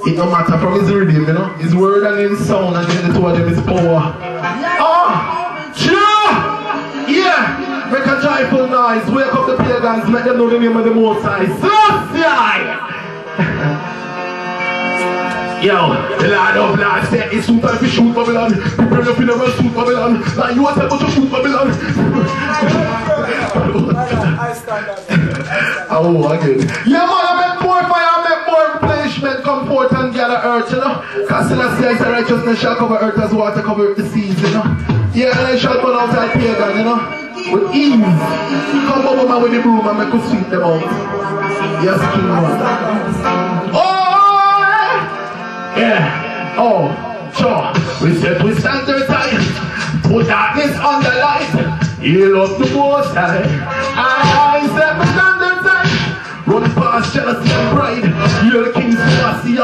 It no matter from his rhythm, you know. His word and his sound and then the two of them is power. Oh, sure. Yeah. Make a joyful noise. Wake up the pagans. Let them know the name of the Most High. Selassie. Yo, the Lord of Lords said it's too time to shoot Babylon. Prepare your funeral, shoot Babylon. Now you want to shoot Babylon. I stand up. Oh, again. Yeah, man, I make more fire, I make more replenishment come forth and gather earth, you know. Because Selassie said righteousness shall cover earth as water cover the seas, you know. Yeah, and I shall burn out like pagan, you know. With ease. Come over man with the broom and make us sweep them out. Yes, King man. Oh! Yeah, oh, sure. We said we stand there tight. Put darkness on the light. Heal up the Most High. I said we stand there tight. Run past jealousy and pride. Heal the King Selassie.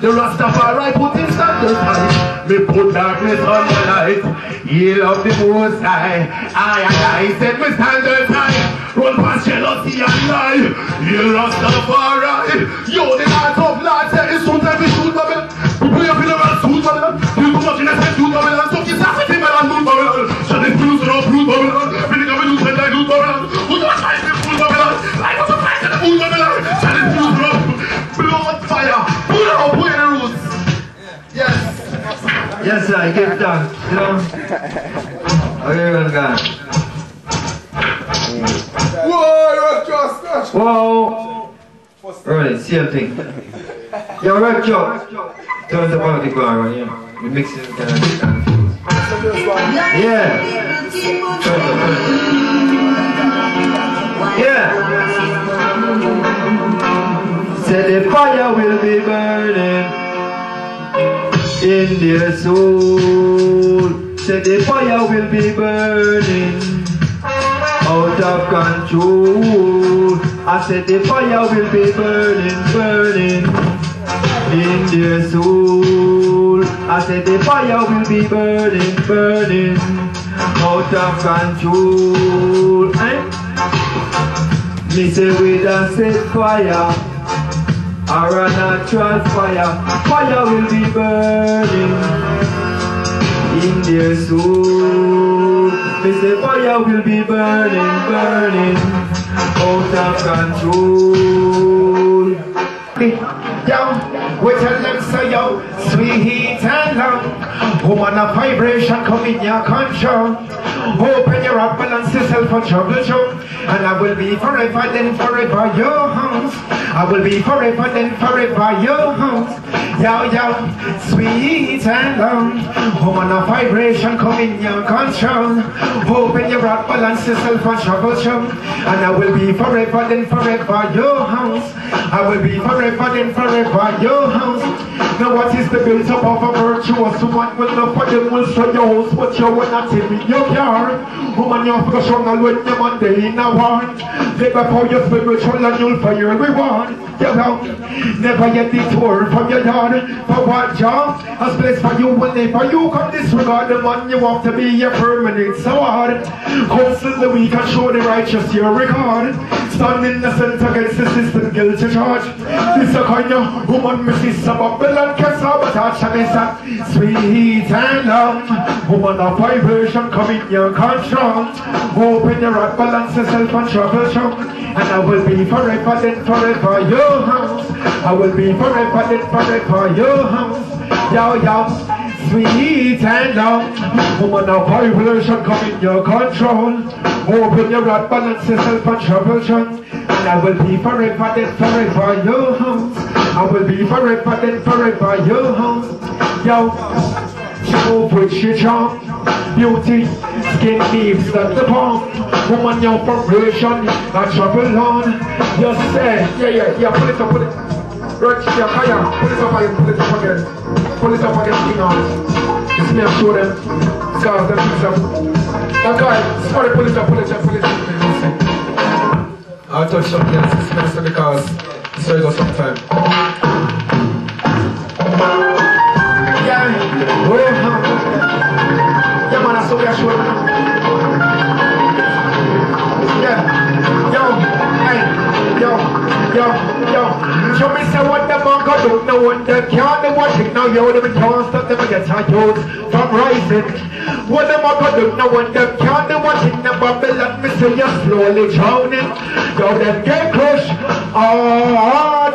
The Rastafari put him stand there tight. Me put darkness on the light. Heal up the Most High. I said we stand there tight. Run past jealousy and lie. Heal Rastafari. Yo, the Lord of Lords said it's soon time to shoot Babylon. We put your funeral, shoot Babylon. You too much in the same shoot Babylon. So kiss us with him and shoot Babylon. Shall they produce no fruit Babylon? When they come and do something like shoot Babylon. Who do I fight the fool Babylon? I want to fight the fool Babylon. Shall they produce no blood fire? Put it up with the roots. Yes. Yes, sir, get it done. You know? Okay, well, guys. Whoa, you're just. Whoa. Alright, same thing. Yo, rap job. Turn the body bar, yeah. We mix it kind of yeah. Yeah. Said the fire will be burning in their soul. Said the fire will be burning out of control. I said the fire will be burning, burning in their soul. I said the fire will be burning, burning out of control. Me say with a set fire or a natural fire, fire will be burning in their soul. Me say fire will be burning, burning out of control. Yo, we tell them say yo, sweet heat and long. Woman of vibration come in your control. Open your up, balance yourself for trouble show. And I will be forever then forever your house. I will be forever then forever your house. Yo, yo, sweet and long. Woman of vibration come in your control. Open your up, balance yourself for trouble show. And I will be forever then forever your house. I will be forever then forever your house. Now what is the built up of a virtuous woman? Well, enough for them will show your house, but you will not take in your car. Woman, you have to show when you're Monday in a war. Live for your spiritual and you'll for your reward. You know, never yet detour from your yard. For what job? A place for you whenever you come disregard the man you want to be your permanent sword. Counsel the weak and show the righteous your regard. Stand innocent against the system, guilty charge. This a kind of woman, Mrs. Babylon, can sabotage and it's a sweet and long. Woman of vibration, come in your control. Open your heart, balance yourself and travel strong. And I will be forever, then forever your house. I will be forever, then forever your house. Yo, yo, sweet and long. Woman of vibration, come in your control. Open your heart, balance yourself and travel strong. And I will be forever, then forever your house. I will be forever, then forever your house. Yo, she move with she charm. Beauty, skin leaves at the palm. Woman, your vibration, I travel on. You say, yeah, pull it up, pull it. Right, yeah, higher, pull it up again, pull it up again. Pull it up again, king on. You see me, I show them. Scars, them things up. Now guys, somebody pull it up, pull it up, pull it up. I'll touch something else, because it's very good sometime. Yeah, yeah, man, I saw you showing. Yeah, yo, hey, yo. Show me say what the man got do. No one that can't do what it now. Yo, them can't stop them get tired from rising. What the man got do. No one that can't do what it now. Babylon, me say you're slowly drowning. Yo, them get crushed.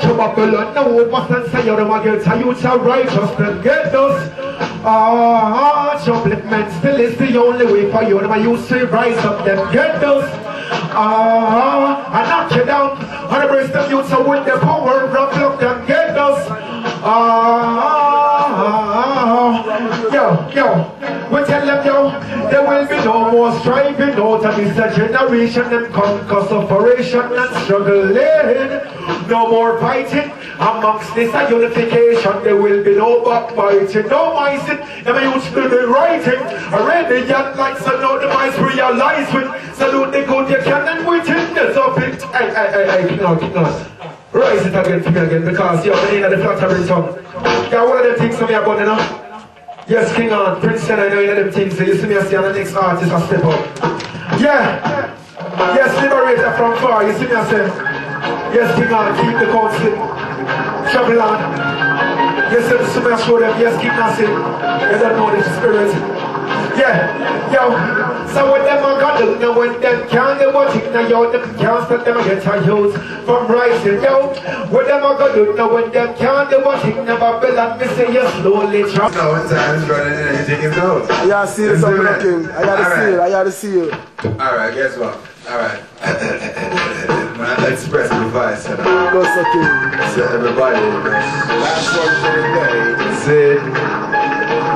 To Babylon, no mustn't say you're the man get tired. So righteous, them get us. Upliftment still is the only way for you. Never used to rise up, them get us. I knock you down. On the breast of you, so with the power, rough look and get us. Yo, we tell them, yo, there will be no more striving out of this generation. Them conquer separation and struggling. No more fighting amongst this unification. There will be no backbiting, no micing. Never used to be writing. Already young like so now the mice realize with. Salute the good you can and witness of it. Hey, king on. Rise it again for me again because you're the name of the flattering tongue. Yeah, one of them things for me about, you know? Yes, king on, Prince Ken, I know you know them things, so you see me as the next artist I step up. Yeah, yes, liberator from far, you see me as yes, king on, keep the council, travel on. Yes, see me as show them, yes, king on, you don't know the spirit. Yeah, yo, so what them are gonna do, now when them can't do what it, now yo, them can't stop them get tired from rising, yo. What them are gonna do, now when them can't do what it, now Babylon, me say you slowly drop. No, one time is running and anything is out. I gotta see this, I'm looking. I gotta see it. Alright, guess what? Alright. Man, I express the device. Go sucking. So everybody, last one for the day. Say,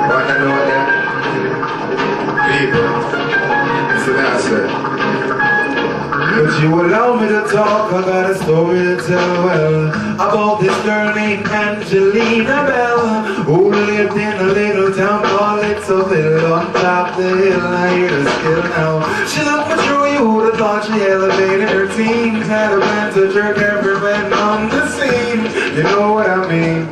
wanna know that? People, so now I said, would you allow me to talk? I got a story to tell, well, about this girl named Angelina Bell, who lived in a little town called Littleville on top the hill. I hear the skill now. She looked mature, you would have thought she elevated her teens, had a plan to jerk every man on the scene. You know what I mean?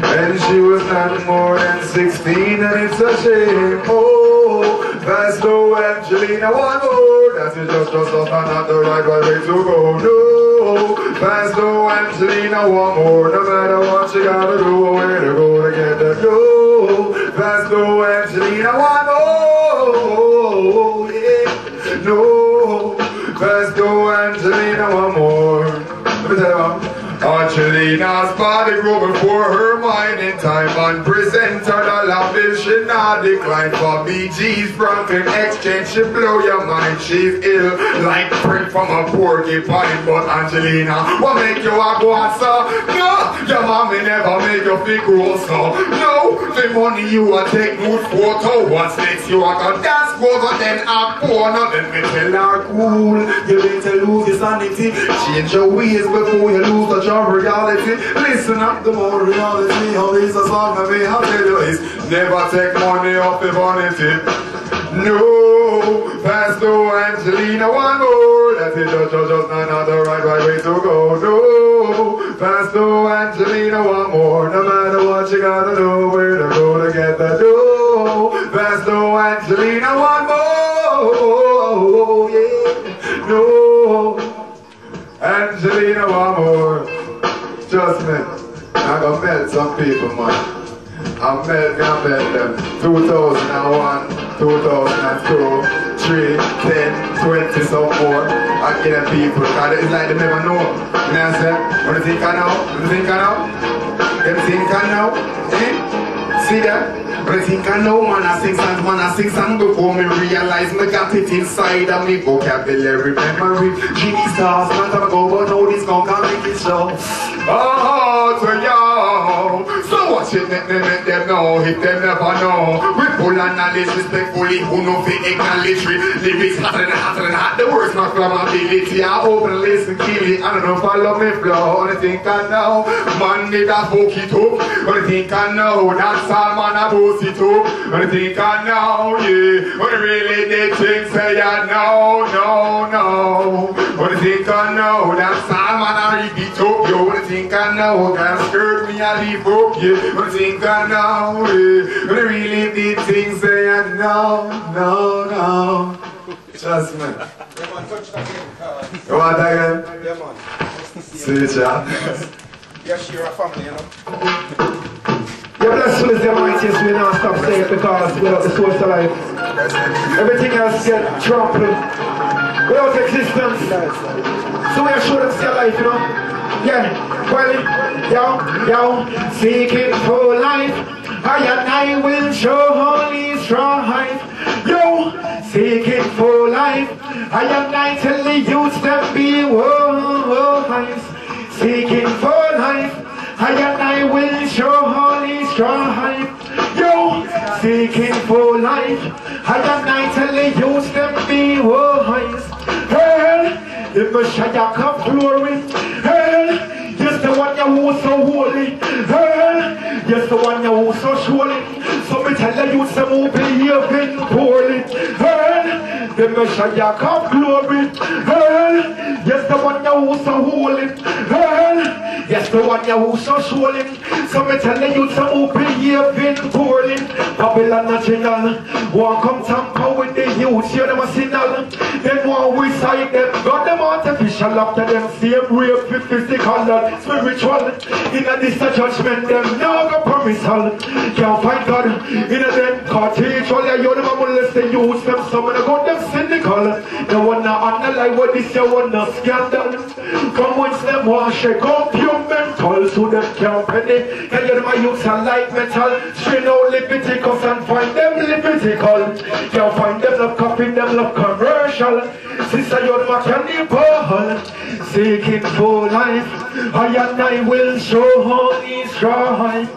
And she was not more than 16, and it's a shame. Oh, that's no Angelina, one more. That's it, just not the right way to go. No, that's no Angelina, one more. No matter what you gotta do, where to go to get the no. That's no Angelina, one more. Yeah, no, that's no Angelina, one more. Let me tell you. Angelina's body grew before her mind in time and presented a lavish. She not decline for BG's Franklin exchange. She blow your mind, she's ill like print from a porcupine. But Angelina, what make you a go answer? No, your mommy never make you feel gross. No, the money you a take mood photo. Once next you a go dance over then act poor. Now let me tell her cool. You better lose your sanity. Change your ways before you lose the reality. reality. Listen up, the more reality. How is a song of me? I'll tell you is never take money off the vanity. No, Pastor Angelina, one more. That is just not the right way to go. No, Pastor Angelina, one more. No matter what you gotta do, where to go to get the dough. Pastor Angelina, one more. Yeah, no, Angelina, one more. Just me, I gonna melt some people, man. I met them 2001, 2002, 3, 10, 20, so more. I get them people, cause it's like they never know. You know what I'm saying? What do you think I know? What do you think I know? Them think I know? Eh? See that? But I think I know, man, I sing songs before me realize me got it inside of me vocabulary, memory. Genie stars, not time ago, but now this gon' come make it show. Oh, to y'all. So watch it, make them know, if them never know. We pull and knowledge respectfully, who know fi acknowledge we. Lyrics hotter than hot, the words not flammability. I open, listen, kill it, I don't know, follow me flow. Only think I know, man, me that book it up. Only think I know, that's all man, I boast it up. Only think I know, yeah. Only really they think say I know, no. Only think I know, that's all man, I read it up, yo. Only think I know, can't skirt me, I leave up, yeah. Only think I know, yeah. Only really did things say I know, no. Trust me. You want that again? Yeah, man. See ya. Yes, you're a family, you know. Your blessing is the mightiest, we not stop saying it because without the source of life, everything else get trampled without existence. So we are sure to see life, you know. Yeah, well, yo, seeking for life. I and I will show holy strife. Yo, seeking for life. I and I tell the youth them be wise. Seeking for life. I and I will show holy strife. Yo, seeking for life. I and I tell the youth them be wise. Hey, the Messiah come glory. Hey, yes, the one you who so holy. Hey, yes, the one you who so surely. So me tell the youth them who behaving poorly. Hey, the Messiah come glory. Hey, yes, the one you who so holy. Hey, yes, the one you who so surely. So me tell the youth them who behaving poorly. Babylon national, won't come tamper with the youth, hear them a signal. Then one we side them, got them artificial after them same rape, physical and spiritual. In a this judgment, them now go promisal. Can't find God in a them cathedral. Yeah, you never molest the youth, them some of them got them cynical. They wanna analyze what this year wanna scandal. From whence them want shake up your mental, so them can't penny. Can you hear my youths are like metal, strain out Leviticus and find them Levitical. Can't find them love copy, them love commercial. Sister, you're my cannibal. Seeking for life, I and I will show holy strife.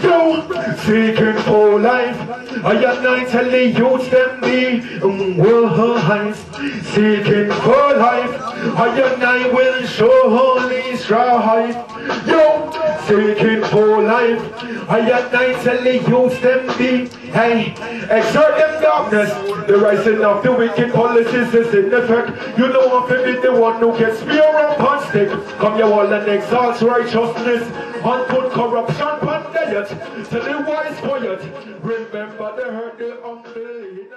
Yo, seeking for life, I and I tell the youth them be wise. Seeking for life, I and I will show holy strife. Yo, seeking for life, I and I tell the youth them be. Hey, exert them darkness. The rising of the wicked policies is in effect. You know I'm be the one who gets spear and punch stick. Come your wall and exalt righteousness and put corruption on diet. To the wise poet, remember the hurt, the unbelieving.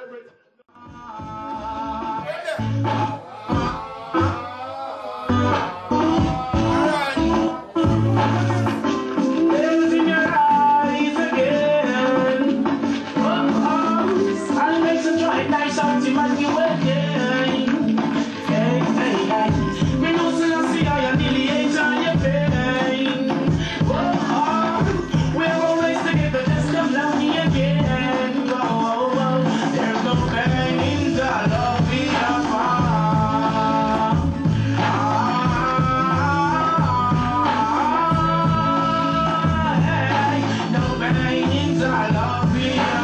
I love you.